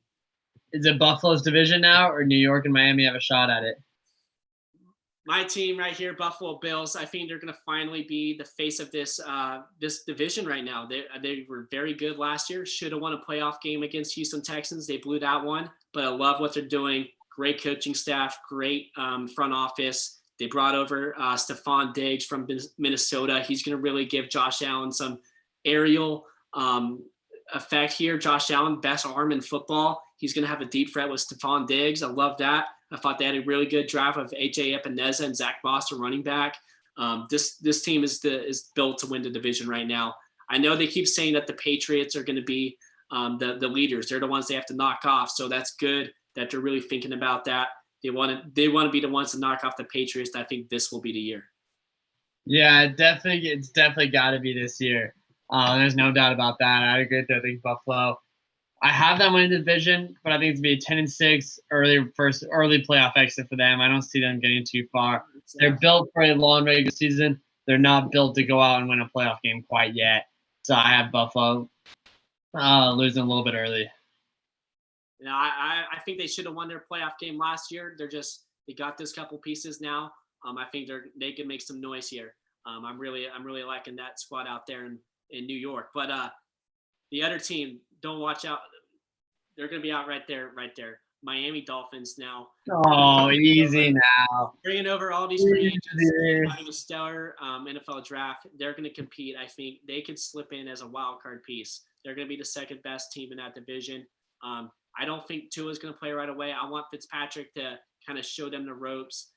Is it Buffalo's division now, or New York and Miami have a shot at it? My team right here, Buffalo Bills, I think they're going to finally be the face of this division right now. They were very good last year. Should have won a playoff game against Houston Texans. They blew that one, but I love what they're doing. Great coaching staff, great front office. They brought over Stephon Diggs from Minnesota. He's going to really give Josh Allen some aerial effect here. Josh Allen, best arm in football. He's going to have a deep threat with Stephon Diggs. I love that. I thought they had a really good draft of A.J. Epineza and Zach Moss, running back. This team is built to win the division right now. I know they keep saying that the Patriots are going to be the leaders. They're the ones they have to knock off. So that's good that they're really thinking about that. They want to be the ones to knock off the Patriots. I think this will be the year. Yeah, it's definitely got to be this year. There's no doubt about that. I agree with that. I think Buffalo. I have them winning the division, but I think it's going to be a 10-6 early playoff exit for them. I don't see them getting too far. They're built for a long regular season. They're not built to go out and win a playoff game quite yet. So I have Buffalo losing a little bit early. I think they should have won their playoff game last year. They got this couple pieces now. I think they can make some noise here. I'm really liking that squad out there in New York. But the other team, don't watch out. They're going to be out right there. Miami Dolphins now. Oh, easy now. Bringing over all these free agents, having a stellar NFL draft. They're going to compete. I think they could slip in as a wild card piece. They're going to be the second best team in that division. I don't think Tua is going to play right away. I want Fitzpatrick to kind of show them the ropes,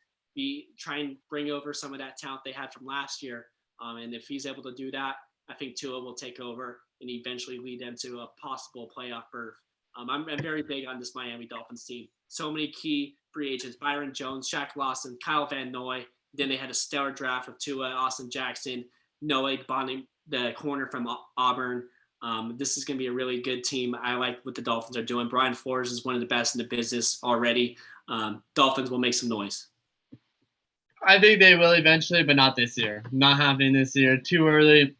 try and bring over some of that talent they had from last year. And if he's able to do that, I think Tua will take over and eventually lead them to a possible playoff berth. I'm very big on this Miami Dolphins team. So many key free agents: Byron Jones, Shaq Lawson, Kyle Van Noy. Then they had a stellar draft with Tua, Austin Jackson, Noah Bonnie, the corner from Auburn. This is going to be a really good team. I like what the Dolphins are doing. Brian Flores is one of the best in the business already. Dolphins will make some noise. I think they will eventually, but not this year. Not happening this year. Too early.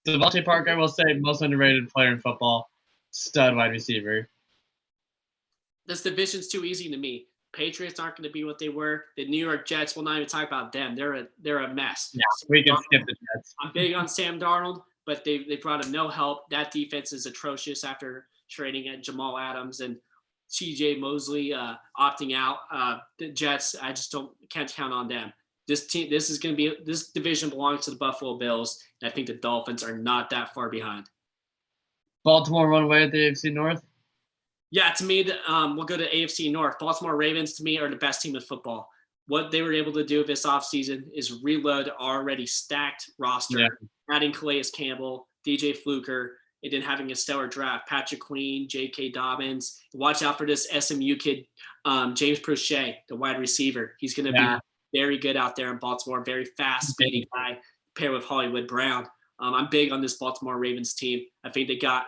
Devontae Parker, I will say, most underrated player in football. Stud wide receiver. This division's too easy to me. Patriots aren't going to be what they were. The New York Jets, we'll not even talk about them. They're a mess. Yeah, we can skip the Jets. I'm big on Sam Darnold, but they brought him no help. That defense is atrocious after trading at Jamal Adams and TJ Mosley opting out. The Jets, I just can't count on them. This division belongs to the Buffalo Bills, and I think the Dolphins are not that far behind. Baltimore run away at the AFC North? Yeah, to me, we'll go to AFC North. Baltimore Ravens, to me, are the best team in football. What they were able to do this offseason is reload already stacked roster, adding Calais Campbell, DJ Fluker, and then having a stellar draft. Patrick Queen, J.K. Dobbins. Watch out for this SMU kid, James Prochet, the wide receiver. He's going to be very good out there in Baltimore, very fast, speedy guy, paired with Hollywood Brown. I'm big on this Baltimore Ravens team. I think they got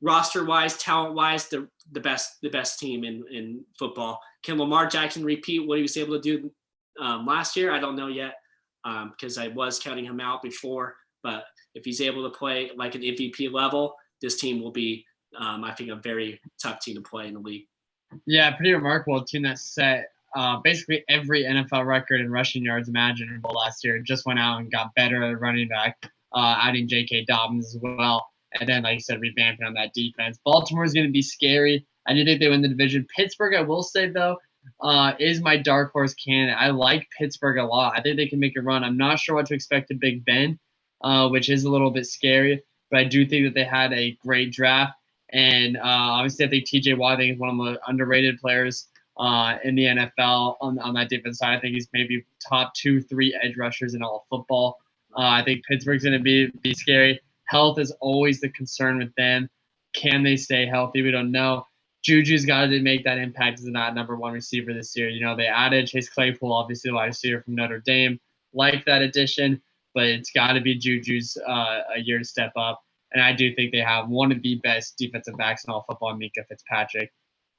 roster-wise, talent-wise, the best team in football. Can Lamar Jackson repeat what he was able to do last year? I don't know yet because I was counting him out before. But if he's able to play like an MVP level, this team will be, I think, a very tough team to play in the league. Yeah, pretty remarkable. A team that set basically every NFL record in rushing yards imaginable last year. Just went out and got better at running back, adding J.K. Dobbins as well. And then, like you said, revamping on that defense. Baltimore is going to be scary. I do think they win the division. Pittsburgh, I will say, though, is my dark horse candidate. I like Pittsburgh a lot. I think they can make a run. I'm not sure what to expect to Big Ben, which is a little bit scary. But I do think that they had a great draft. And obviously, I think T.J. Watt, I think, is one of the underrated players in the NFL on that defense side. I think he's maybe top 2-3 edge rushers in all of football. I think Pittsburgh's going to be scary. Health is always the concern with them. Can they stay healthy? We don't know. Juju's got to make that impact as that number one receiver this year. You know, they added Chase Claypool, obviously the wide receiver from Notre Dame. Like that addition, but it's got to be Juju's a year to step up. And I do think they have one of the best defensive backs in all football, Minkah Fitzpatrick.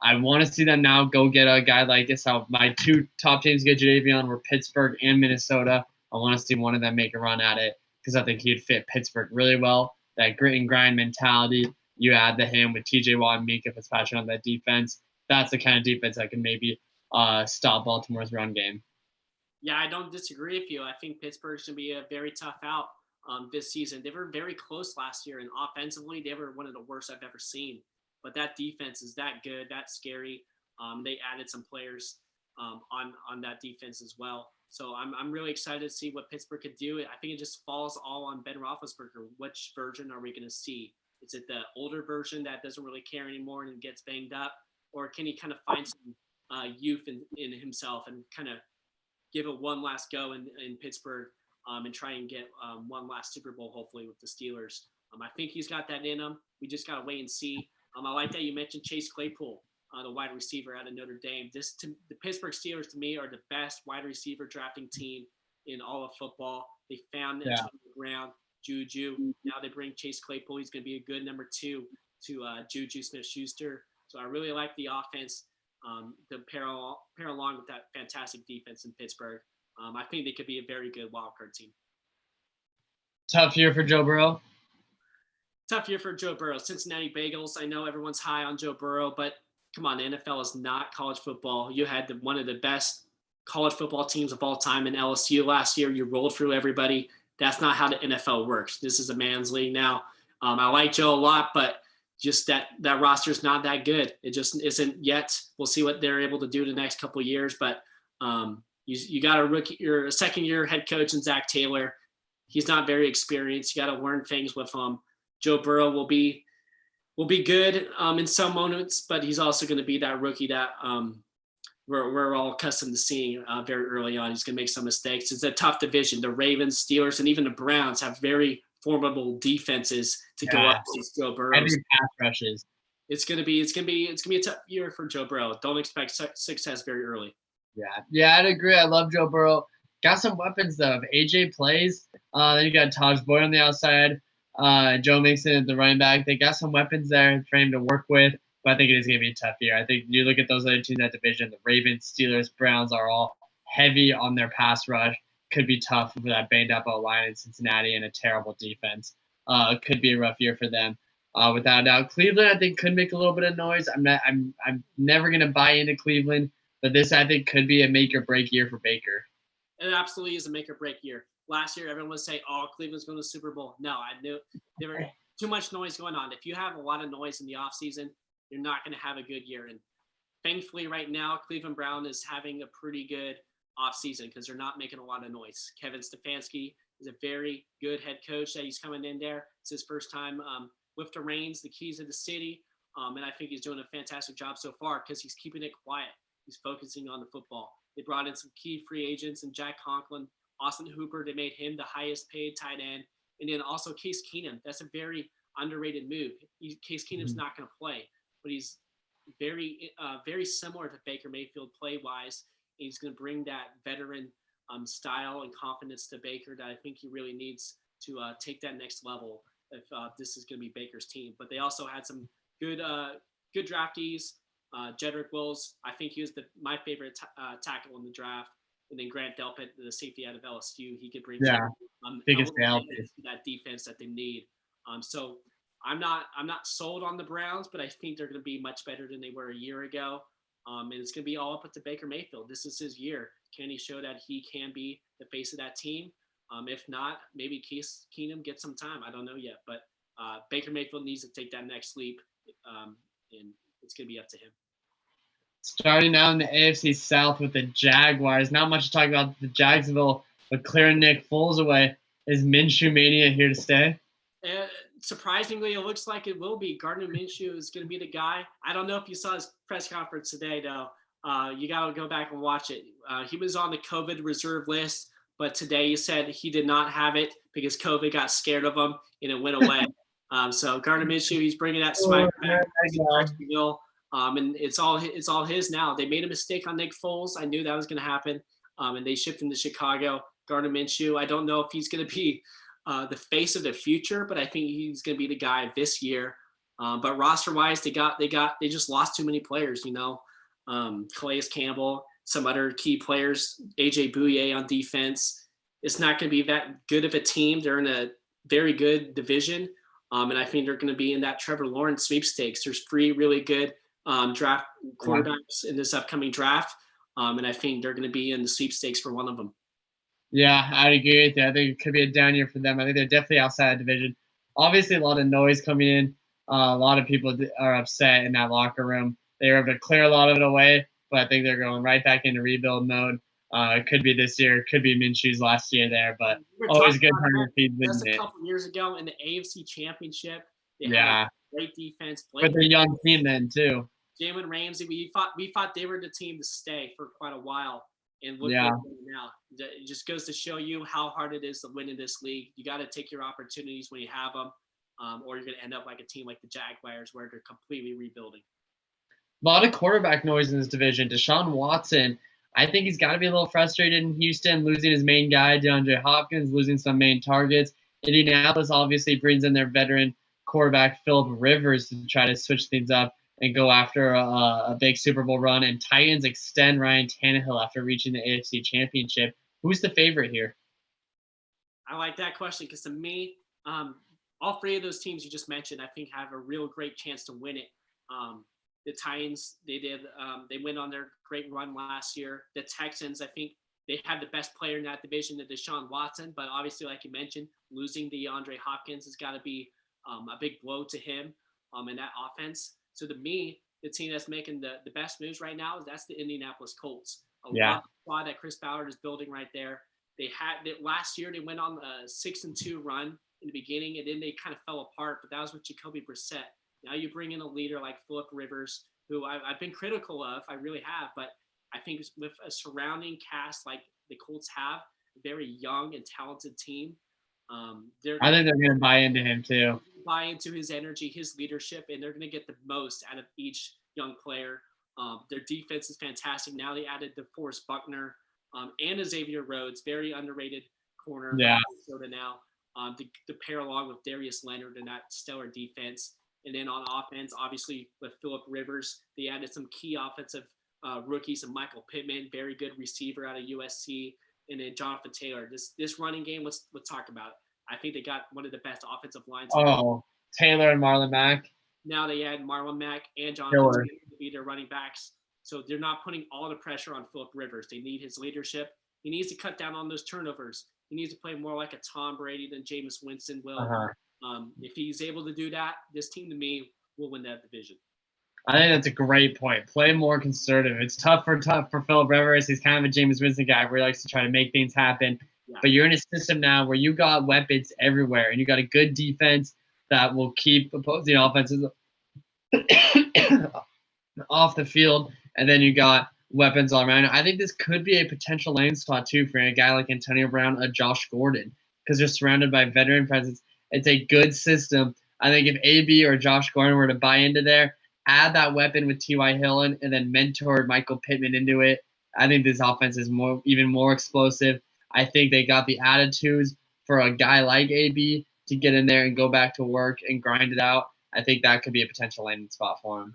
I want to see them now go get a guy like this. How my two top teams to get Jadeveon were Pittsburgh and Minnesota. I want to see one of them make a run at it because I think he'd fit Pittsburgh really well. That grit and grind mentality. You add the him with TJ Watt and Minkah Fitzpatrick on that defense. That's the kind of defense that can maybe stop Baltimore's run game. Yeah, I don't disagree with you. I think Pittsburgh's going to be a very tough out this season. They were very close last year, and offensively, they were one of the worst I've ever seen. But that defense is that good, that scary. They added some players on that defense as well. So I'm really excited to see what Pittsburgh could do. I think it just falls all on Ben Roethlisberger. Which version are we going to see? Is it the older version that doesn't really care anymore and gets banged up? Or can he kind of find some youth in himself and kind of give it one last go in Pittsburgh and try and get one last Super Bowl, hopefully, with the Steelers? I think he's got that in him. We just got to wait and see. I like that you mentioned Chase Claypool, the wide receiver out of Notre Dame. The Pittsburgh Steelers, to me, are the best wide receiver drafting team in all of football. They found Antonio Brown, Juju. Now they bring Chase Claypool. He's going to be a good number 2 to Juju Smith-Schuster. So I really like the offense to pair along with that fantastic defense in Pittsburgh. I think they could be a very good wildcard team. Tough year for Joe Burrow. Tough year for Joe Burrow. Cincinnati Bengals. I know everyone's high on Joe Burrow, but come on, the NFL is not college football. You had one of the best college football teams of all time in LSU last year. You rolled through everybody. That's not how the NFL works. This is a man's league now. I like Joe a lot, but just that roster is not that good. It just isn't yet. We'll see what they're able to do the next couple of years. But you got a second-year head coach in Zach Taylor. He's not very experienced. You got to learn things with him. Joe Burrow will be good in some moments, but he's also going to be that rookie that we're all accustomed to seeing very early on. He's going to make some mistakes. It's a tough division. The Ravens, Steelers, and even the Browns have very formidable defenses to go up against Joe Burrow. Every pass rushes. It's going to be a tough year for Joe Burrow. Don't expect success very early. Yeah, I'd agree. I love Joe Burrow. got some weapons though. If AJ plays, then you got Taj Boyd on the outside, Joe Mixon at the running back. They got some weapons there for him to work with. But I think it is going to be a tough year. I think you look at those other teams in that division, the Ravens, Steelers, Browns are all heavy on their pass rush. Could be tough for that banged up O-line in Cincinnati and a terrible defense. Could be a rough year for them. Without a doubt, Cleveland I think could make a little bit of noise. I'm never going to buy into Cleveland, but this I think could be a make or break year for Baker. It absolutely is a make or break year. Last year, everyone was saying, "Oh, Cleveland's going to the Super Bowl." No, I knew there were too much noise going on. If you have a lot of noise in the offseason, you're not going to have a good year. And thankfully, right now, Cleveland Brown is having a pretty good offseason because they're not making a lot of noise. Kevin Stefanski is a very good head coach that he's coming in there. It's his first time with the reins, the keys of the city. And I think he's doing a fantastic job so far because he's keeping it quiet. He's focusing on the football. They brought in some key free agents and Jack Conklin, Austin Hooper. They made him the highest paid tight end. And then also Case Keenum. That's a very underrated move. Case Keenum's not going to play, but he's very similar to Baker Mayfield play-wise. He's going to bring that veteran style and confidence to Baker that I think he really needs to take that next level if this is going to be Baker's team. But they also had some good draftees. Jedrick Wills, I think he was my favorite tackle in the draft. And then Grant Delpit, the safety out of LSU, he could bring biggest that defense that they need. So I'm not sold on the Browns, but I think they're going to be much better than they were a year ago. And it's going to be all up to Baker Mayfield. This is his year. Can he show that he can be the face of that team? If not, maybe Case Keenum gets some time. I don't know yet, but Baker Mayfield needs to take that next leap, and it's going to be up to him. Starting out in the AFC South with the Jaguars. Not much to talk about the Jacksonville, but clearing Nick Foles away. Is Minshew Mania here to stay? Surprisingly, it looks like it will be. Gardner Minshew is going to be the guy. I don't know if you saw his press conference today, though. You got to go back and watch it. He was on the COVID reserve list, but today he said he did not have it because COVID got scared of him and it went away. So Gardner Minshew, he's bringing that swag back. And it's all his now. They made a mistake on Nick Foles. I knew that was going to happen, and they shipped him to Chicago. Gardner Minshew, I don't know if he's going to be the face of the future, but I think he's going to be the guy this year. But roster-wise, they just lost too many players. Calais Campbell, some other key players, AJ Bouye on defense. It's not going to be that good of a team. They're in a very good division, and I think they're going to be in that Trevor Lawrence sweepstakes. There's 3 really good draft quarterbacks in this upcoming draft, and I think they're going to be in the sweepstakes for one of them. Yeah, I'd agree with you. I think it could be a down year for them. I think they're definitely outside the division. Obviously, a lot of noise coming in. A lot of people are upset in that locker room. They were able to clear a lot of it away, but I think they're going right back into rebuild mode. It could be this year. It could be Minshew's last year there, but always good to feed That's a couple years ago in the AFC Championship. They had a great defense. With a young team then, too. Jalen Ramsey, we thought they were the team to stay for quite a while. And look now. It just goes to show you how hard it is to win in this league. You got to take your opportunities when you have them, or you're going to end up like a team like the Jaguars where they're completely rebuilding. A lot of quarterback noise in this division. Deshaun Watson, I think he's got to be a little frustrated in Houston, losing his main guy, DeAndre Hopkins, losing some main targets. Indianapolis obviously brings in their veteran quarterback, Phillip Rivers, to try to switch things up and go after a big Super Bowl run. And Titans extend Ryan Tannehill after reaching the AFC Championship. Who's the favorite here? I like that question because to me, all 3 of those teams you just mentioned, I think have a real great chance to win it. The Titans, they went on their great run last year. The Texans, I think they have the best player in that division, the Deshaun Watson. But obviously, like you mentioned, losing DeAndre Hopkins has got to be a big blow to him in that offense. So to me, the team that's making the best moves right now, that's the Indianapolis Colts. A squad that Chris Ballard is building right there. Last year they went on a 6-2 run in the beginning, and then they kind of fell apart. But that was with Jacoby Brissett. Now you bring in a leader like Phillip Rivers, who I've been critical of. I really have, but I think with a surrounding cast like the Colts have, a very young and talented team. I think they're going to buy into him too. Buy into his energy, his leadership, and they're going to get the most out of each young player. Their defense is fantastic. Now they added DeForest Buckner. and Xavier Rhodes, very underrated corner Yeah. from Minnesota now. To pair along with Darius Leonard and that stellar defense. And then on offense, obviously with Phillip Rivers, they added some key offensive rookies, and Michael Pittman, very good receiver out of USC, and then Jonathan Taylor. This running game, let's talk about it. I think they got one of the best offensive lines. Oh, Taylor and Marlon Mack. Now they add Marlon Mack and Jonathan Taylor Taylor to be their running backs. So they're not putting all the pressure on Phillip Rivers. They need his leadership. He needs to cut down on those turnovers. He needs to play more like a Tom Brady than Jameis Winston will. If he's able to do that, this team to me will win that division. I think that's a great point. Play more conservative. It's tough for Phillip Rivers. He's kind of a Jameis Winston guy where he likes to try to make things happen. Yeah. But you're in a system now where you got weapons everywhere, and you got a good defense that will keep opposing offenses off the field, and then you got weapons all around. I think this could be a potential landing spot too for a guy like Antonio Brown, Josh Gordon, because they're surrounded by veteran presence. It's a good system. I think if AB or Josh Gordon were to buy into there, add that weapon with T.Y. Hilton, and then mentor Michael Pittman into it, I think this offense is even more explosive. I think they got the attitudes for a guy like AB to get in there and go back to work and grind it out. I think that could be a potential landing spot for him.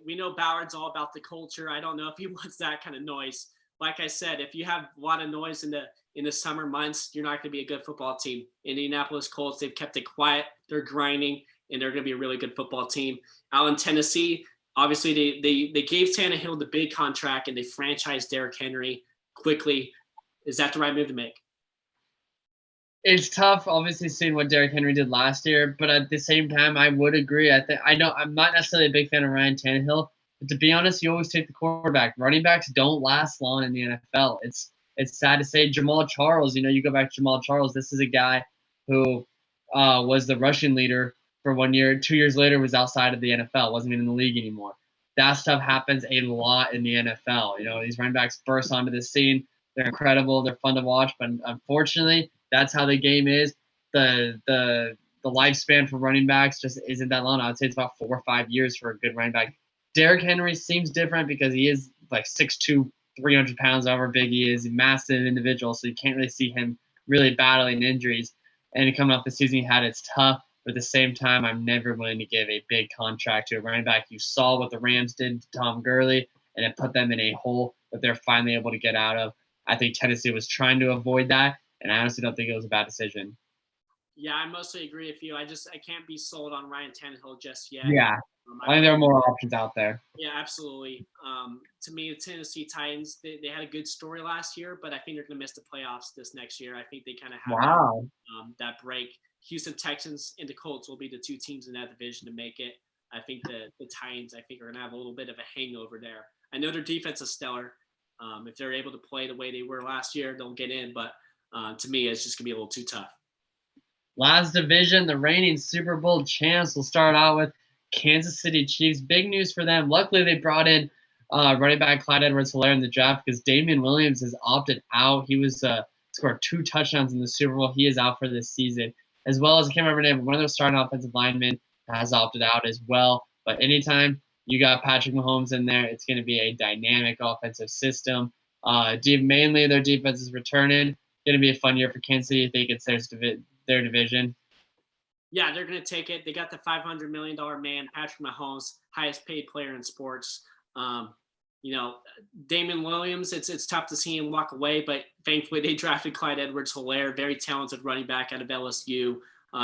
We know Bauer's all about the culture. I don't know if he wants that kind of noise. Like I said, if you have a lot of noise in the summer months, you're not going to be a good football team. Indianapolis Colts, they've kept it quiet. They're grinding, and they're going to be a really good football team. Out in Tennessee, obviously they gave Tannehill the big contract, and they franchised Derrick Henry quickly. Is that the right move to make? It's tough, obviously, seeing what Derrick Henry did last year, but at the same time, I would agree. I know I'm not necessarily a big fan of Ryan Tannehill, but to be honest, you always take the quarterback. Running backs don't last long in the NFL. It's sad to say. Jamal Charles, you go back to Jamal Charles. This is a guy who was the rushing leader for 1 year. 2 years later, was outside of the NFL, wasn't even in the league anymore. That stuff happens a lot in the NFL. These running backs burst onto the scene. They're incredible. They're fun to watch, but unfortunately, that's how the game is. The lifespan for running backs just isn't that long. I would say it's about 4 or 5 years for a good running back. Derrick Henry seems different because he is like 6'2", 300 pounds, however big he is, a massive individual, so you can't really see him really battling injuries. And coming off the season he had, it's tough. But at the same time, I'm never willing to give a big contract to a running back. You saw what the Rams did to Tom Gurley, and it put them in a hole that they're finally able to get out of. I think Tennessee was trying to avoid that, and I honestly don't think it was a bad decision. Yeah, I mostly agree with you. I can't be sold on Ryan Tannehill just yet. Yeah, I think there are more options out there. Yeah, absolutely. To me, the Tennessee Titans, they had a good story last year, but I think they're going to miss the playoffs this next year. I think they kind of have that break. Houston Texans and the Colts will be the two teams in that division to make it. I think the Titans, are going to have a little bit of a hangover there. I know their defense is stellar. If they're able to play the way they were last year, they'll get in. But to me, it's just going to be a little too tough. Last division, the reigning Super Bowl champs will start out with Kansas City Chiefs. Big news for them. Luckily, they brought in running back Clyde Edwards-Helaire in the draft because Damian Williams has opted out. He was scored 2 touchdowns in the Super Bowl. He is out for this season. As well as, I can't remember the name, but one of their starting offensive linemen has opted out as well. But anytime you got Patrick Mahomes in there, it's going to be a dynamic offensive system. Mainly their defense is returning. Going to be a fun year for Kansas City. I think it's their division. Yeah, they're going to take it. They got the $500 million man, Patrick Mahomes, highest paid player in sports. Damian Williams, it's tough to see him walk away, but thankfully they drafted Clyde Edwards-Helaire, very talented running back out of LSU.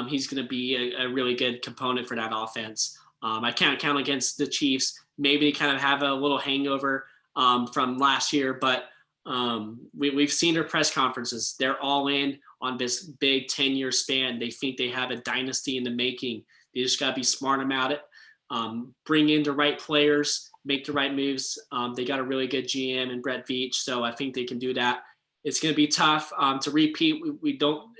He's going to be a really good component for that offense. I can't count against the Chiefs. Maybe they kind of have a little hangover from last year, but we've seen their press conferences. They're all in on this big 10-year span. They think they have a dynasty in the making. They just got to be smart about it. Bring in the right players, make the right moves. They got a really good GM in Brett Veach, so I think they can do that. It's going to be tough to repeat. We don't,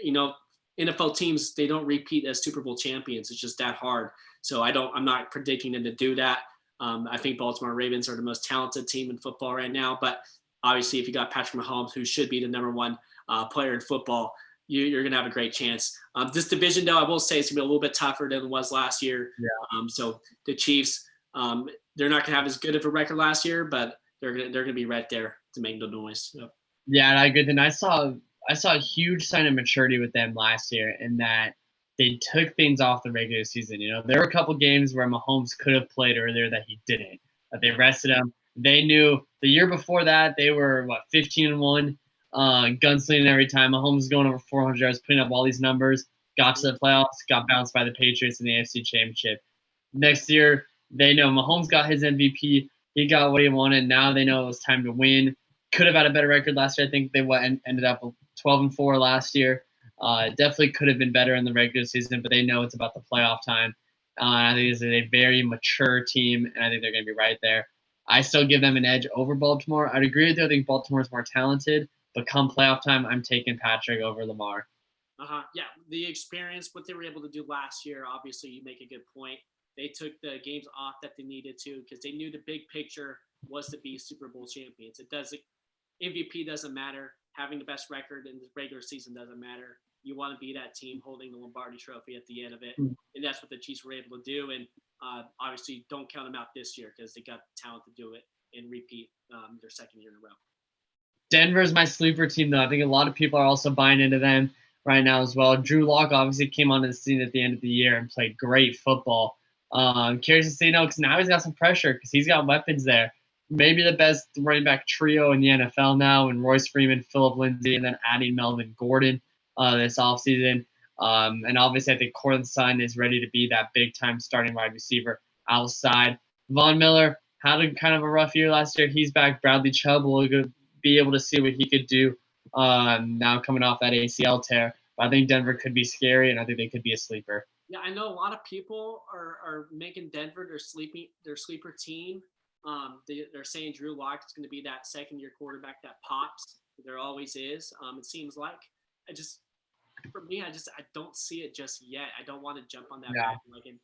NFL teams, they don't repeat as Super Bowl champions. It's just that hard. So I'm not predicting them to do that. I think Baltimore Ravens are the most talented team in football right now, but obviously if you got Patrick Mahomes, who should be the number one player in football, you're going to have a great chance. This division, though, I will say it's going to be a little bit tougher than it was last year. Yeah. So the Chiefs, they're not going to have as good of a record last year, but they're going to be right there to make the noise. Yep. Yeah, and I agree. And I saw a huge sign of maturity with them last year in that they took things off the regular season. There were a couple games where Mahomes could have played earlier that he didn't. That they rested him. They knew the year before that they were 15-1, gunslinging every time. Mahomes was going over 400 yards, putting up all these numbers. Got to the playoffs, got bounced by the Patriots in the AFC Championship. Next year, they know Mahomes got his MVP. He got what he wanted. Now they know it was time to win. Could have had a better record last year. I think they ended up 12-4 last year. Definitely could have been better in the regular season, but they know it's about the playoff time. I think this is a very mature team, and I think they're going to be right there. I still give them an edge over Baltimore. I'd agree with you. I think Baltimore is more talented, but come playoff time, I'm taking Patrick over Lamar. Yeah, the experience, what they were able to do last year, obviously, you make a good point. They took the games off that they needed to because they knew the big picture was to be Super Bowl champions. It doesn't MVP doesn't matter. Having the best record in the regular season doesn't matter. You want to be that team holding the Lombardi Trophy at the end of it, and that's what the Chiefs were able to do. And obviously, don't count them out this year because they got the talent to do it and repeat their second year in a row. Denver's my sleeper team, though. I think a lot of people are also buying into them right now as well. Drew Lock obviously came onto the scene at the end of the year and played great football. Curious to see, because now he's got some pressure because he's got weapons there. Maybe the best running back trio in the NFL now, and Royce Freeman, Phillip Lindsay, and then adding Melvin Gordon this offseason. And obviously, I think Cortland Sutton is ready to be that big-time starting wide receiver outside. Von Miller had kind of a rough year last year. He's back. Bradley Chubb will be able to see what he could do now coming off that ACL tear. But I think Denver could be scary, and I think they could be a sleeper. Yeah, I know a lot of people are making Denver their sleeper team. They're saying Drew Lock is going to be that second-year quarterback that pops. There always is. It seems like. For me, I don't see it just yet. I don't want to jump on that bandwagon.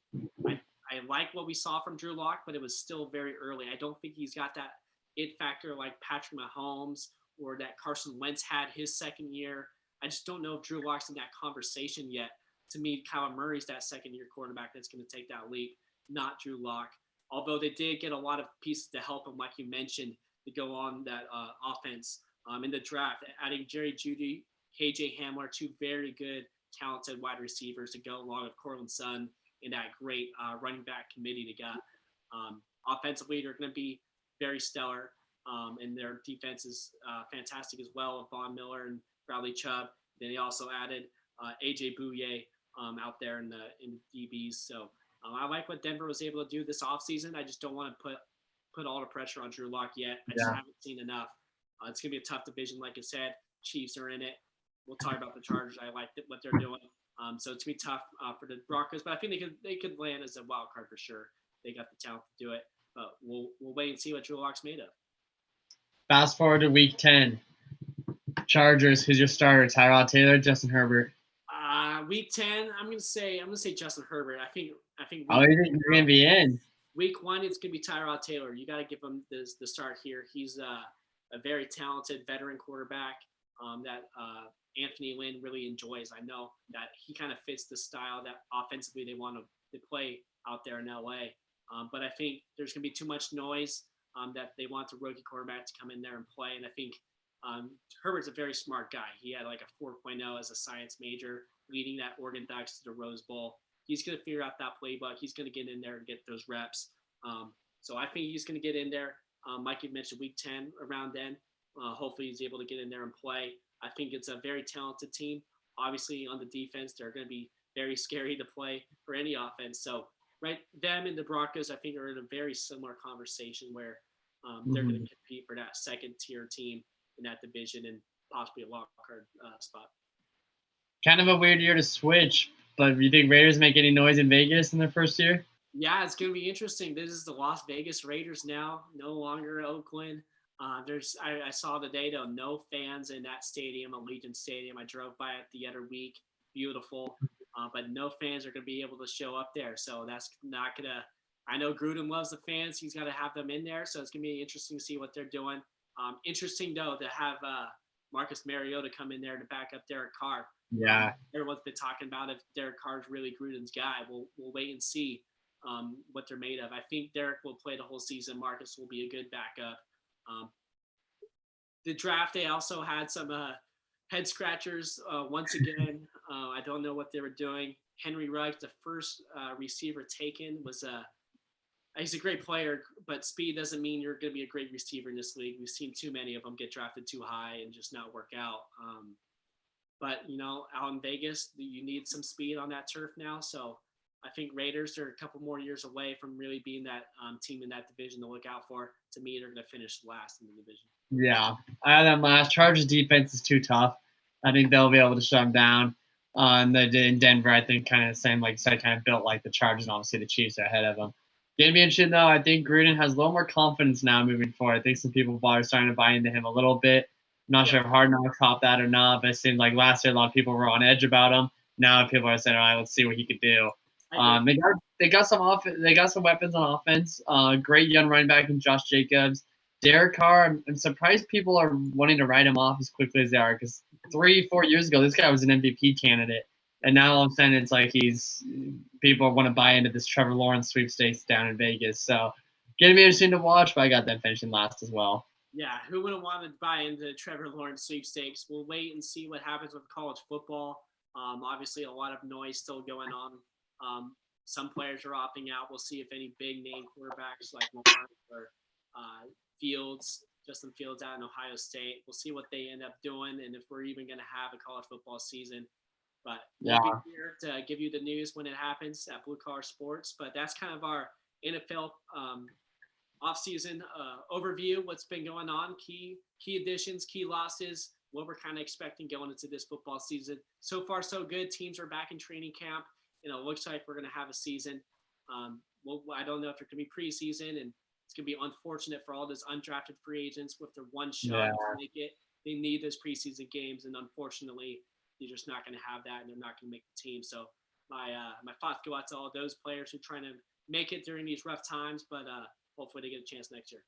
I like what we saw from Drew Lock, but it was still very early. I don't think he's got that it factor like Patrick Mahomes or that Carson Wentz had his second year. I just don't know if Drew Lock's in that conversation yet. To me, Kyler Murray's that second-year quarterback that's going to take that leap, not Drew Lock. Although they did get a lot of pieces to help him, like you mentioned, to go on that offense in the draft, adding Jerry Jeudy, KJ Hamler, two very good, talented wide receivers to go along with Cortland Sutton and that great running back committee they got. Offensively, they're going to be very stellar, and their defense is fantastic as well with Von Miller and Bradley Chubb. Then they also added AJ Bouye out there in the DBs. So I like what Denver was able to do this offseason. I just don't want to put all the pressure on Drew Lock yet. I just haven't seen enough. It's going to be a tough division, like I said. Chiefs are in it. We'll talk about the Chargers. I like what they're doing. So it's going to be tough for the Broncos, but I think they could land as a wild card for sure. They got the talent to do it. But we'll wait and see what Drew Lock's made of. Fast forward to Week 10. Chargers, who's your starter? Tyrod Taylor, Justin Herbert? Week 10, I'm gonna say Justin Herbert. I think. Oh, you think you're gonna be in? Week 1, it's gonna be Tyrod Taylor. You got to give him the start here. He's a very talented veteran quarterback that Anthony Lynn really enjoys. I know that he kind of fits the style that offensively they want to play out there in LA. But I think there's going to be too much noise that they want the rookie quarterback to come in there and play. And I think Herbert's a very smart guy. He had like a 4.0 as a science major, leading that Oregon Ducks to the Rose Bowl. He's going to figure out that playbook. He's going to get in there and get those reps. So I think he's going to get in there. Like you mentioned, Week 10, around then. Hopefully he's able to get in there and play. I think it's a very talented team. Obviously, on the defense, they're going to be very scary to play for any offense. So, right, them and the Broncos, I think, are in a very similar conversation where they're going to compete for that second-tier team in that division and possibly a wild card spot. Kind of a weird year to switch, but you think Raiders make any noise in Vegas in their first year? Yeah, it's going to be interesting. This is the Las Vegas Raiders now, no longer Oakland. I saw today though no fans in that stadium, Allegiant Stadium. I drove by it the other week, beautiful, but no fans are going to be able to show up there. So that's not gonna. I know Gruden loves the fans; he's got to have them in there. So it's going to be interesting to see what they're doing. Interesting though to have Marcus Mariota come in there to back up Derek Carr. Yeah, everyone's been talking about if Derek Carr's really Gruden's guy. We'll wait and see what they're made of. I think Derek will play the whole season. Marcus will be a good backup. the draft, they also had some head scratchers once again. I don't know what they were doing. Henry Ruggs, the first receiver taken, was he's a great player, but speed doesn't mean you're going to be a great receiver in this league. We've seen too many of them get drafted too high and just not work out. But out in Vegas, you need some speed on that turf now. So I think Raiders are a couple more years away from really being that team in that division to look out for. To me, they're going to finish last in the division. Yeah, I had them last. Chargers defense is too tough. I think they'll be able to shut them down. In Denver, I think kind of the same, like you said, kind of built like the Chargers, and obviously the Chiefs are ahead of them. Gonna be interesting though. I think Gruden has a little more confidence now moving forward. I think some people are starting to buy into him a little bit. I'm not sure if Hard Knocks caught that or not, but it seemed like last year a lot of people were on edge about him. Now people are saying, all right, let's see what he could do. They got some weapons on offense. Great young running back in Josh Jacobs. Derek Carr, I'm surprised people are wanting to write him off as quickly as they are, because 3-4 years ago, this guy was an MVP candidate. And now all of a sudden it's like people want to buy into this Trevor Lawrence sweepstakes down in Vegas. So going to be interesting to watch, but I got them finishing last as well. Yeah, who wouldn't want to buy into Trevor Lawrence sweepstakes? We'll wait and see what happens with college football. Obviously, a lot of noise still going on. Some players are opting out. We'll see if any big name quarterbacks like Lamar or Justin Fields out in Ohio State. We'll see what they end up doing, and if we're even going to have a college football season. But we'll be here to give you the news when it happens at Blue Collar Sports. But that's kind of our NFL offseason overview, what's been going on, key additions, key losses, what we're kind of expecting going into this football season. So far, so good. Teams are back in training camp, and it looks like we're going to have a season. I don't know if there could be preseason, and it's going to be unfortunate for all those undrafted free agents with their one shot to make it. They need those preseason games, and unfortunately, they're just not going to have that, and they're not going to make the team. So my thoughts go out to all those players who are trying to make it during these rough times, but hopefully they get a chance next year.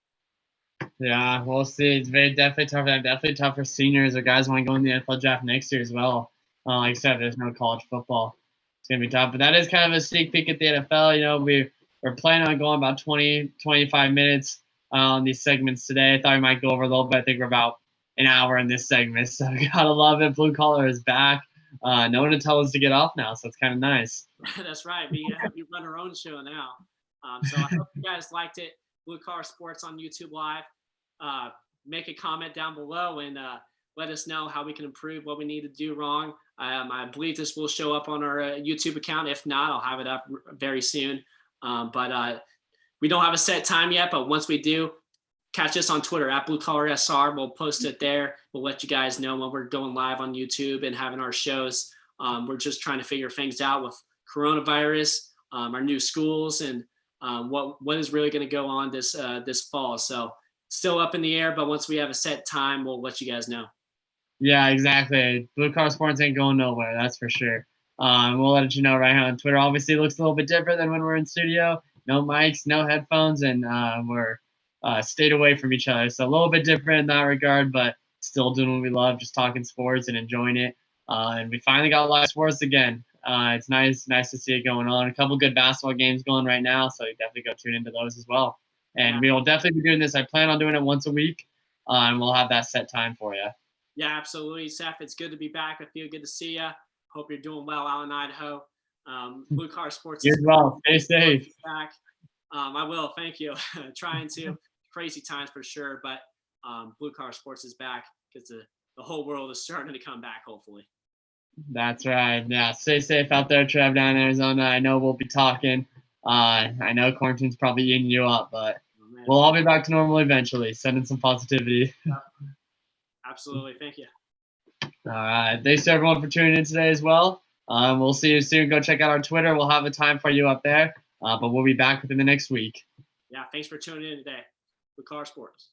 Yeah, we'll see. It's definitely tough. Definitely tough for seniors or guys want to go in the NFL draft next year as well. Like I said, there's no college football. It's going to be tough. But that is kind of a sneak peek at the NFL. We're planning on going about 20, 25 minutes on these segments today. I thought we might go over a little bit. I think we're about an hour in this segment. So gotta love it. Blue Collar is back. No one to tell us to get off now, so it's kind of nice. That's right. We run our own show now. So I hope you guys liked it. Blue Collar Sports on YouTube Live. Make a comment down below and let us know how we can improve, what we need to do wrong. I believe this will show up on our YouTube account. If not, I'll have it up very soon. But we don't have a set time yet, but once we do, catch us on Twitter at Blue Collar SR. We'll post it there. We'll let you guys know when we're going live on YouTube and having our shows. We're just trying to figure things out with coronavirus, our new schools, and what is really going to go on this fall. So still up in the air, but once we have a set time, we'll let you guys know. Yeah, exactly. Blue Collar Sports ain't going nowhere, that's for sure. We'll let you know right here on Twitter. Obviously, it looks a little bit different than when we're in studio. No mics, no headphones, and we're stayed away from each other. So a little bit different in that regard, but still doing what we love, just talking sports and enjoying it. And we finally got live sports again. It's nice to see it going on. A couple good basketball games going right now, so you definitely go tune into those as well. And we will definitely be doing this. I plan on doing it once a week, and we'll have that set time for you. Yeah, absolutely, Seth. It's good to be back with you. Good to see you. Hope you're doing well out in Idaho. Blue Collar Sports. You as well. Stay safe. Back. I will. Thank you. Trying to. Crazy times for sure, but Blue Collar Sports is back because the whole world is starting to come back, hopefully. That's right. Yeah, stay safe out there, Trev, down in Arizona. I know we'll be talking. I know quarantine's probably eating you up, but we'll all be back to normal eventually. Sending some positivity. Yep. Absolutely. Thank you. All right. Thanks to everyone for tuning in today as well. We'll see you soon. Go check out our Twitter. We'll have a time for you up there, but we'll be back within the next week. Yeah, thanks for tuning in today. Blue Collar Sports.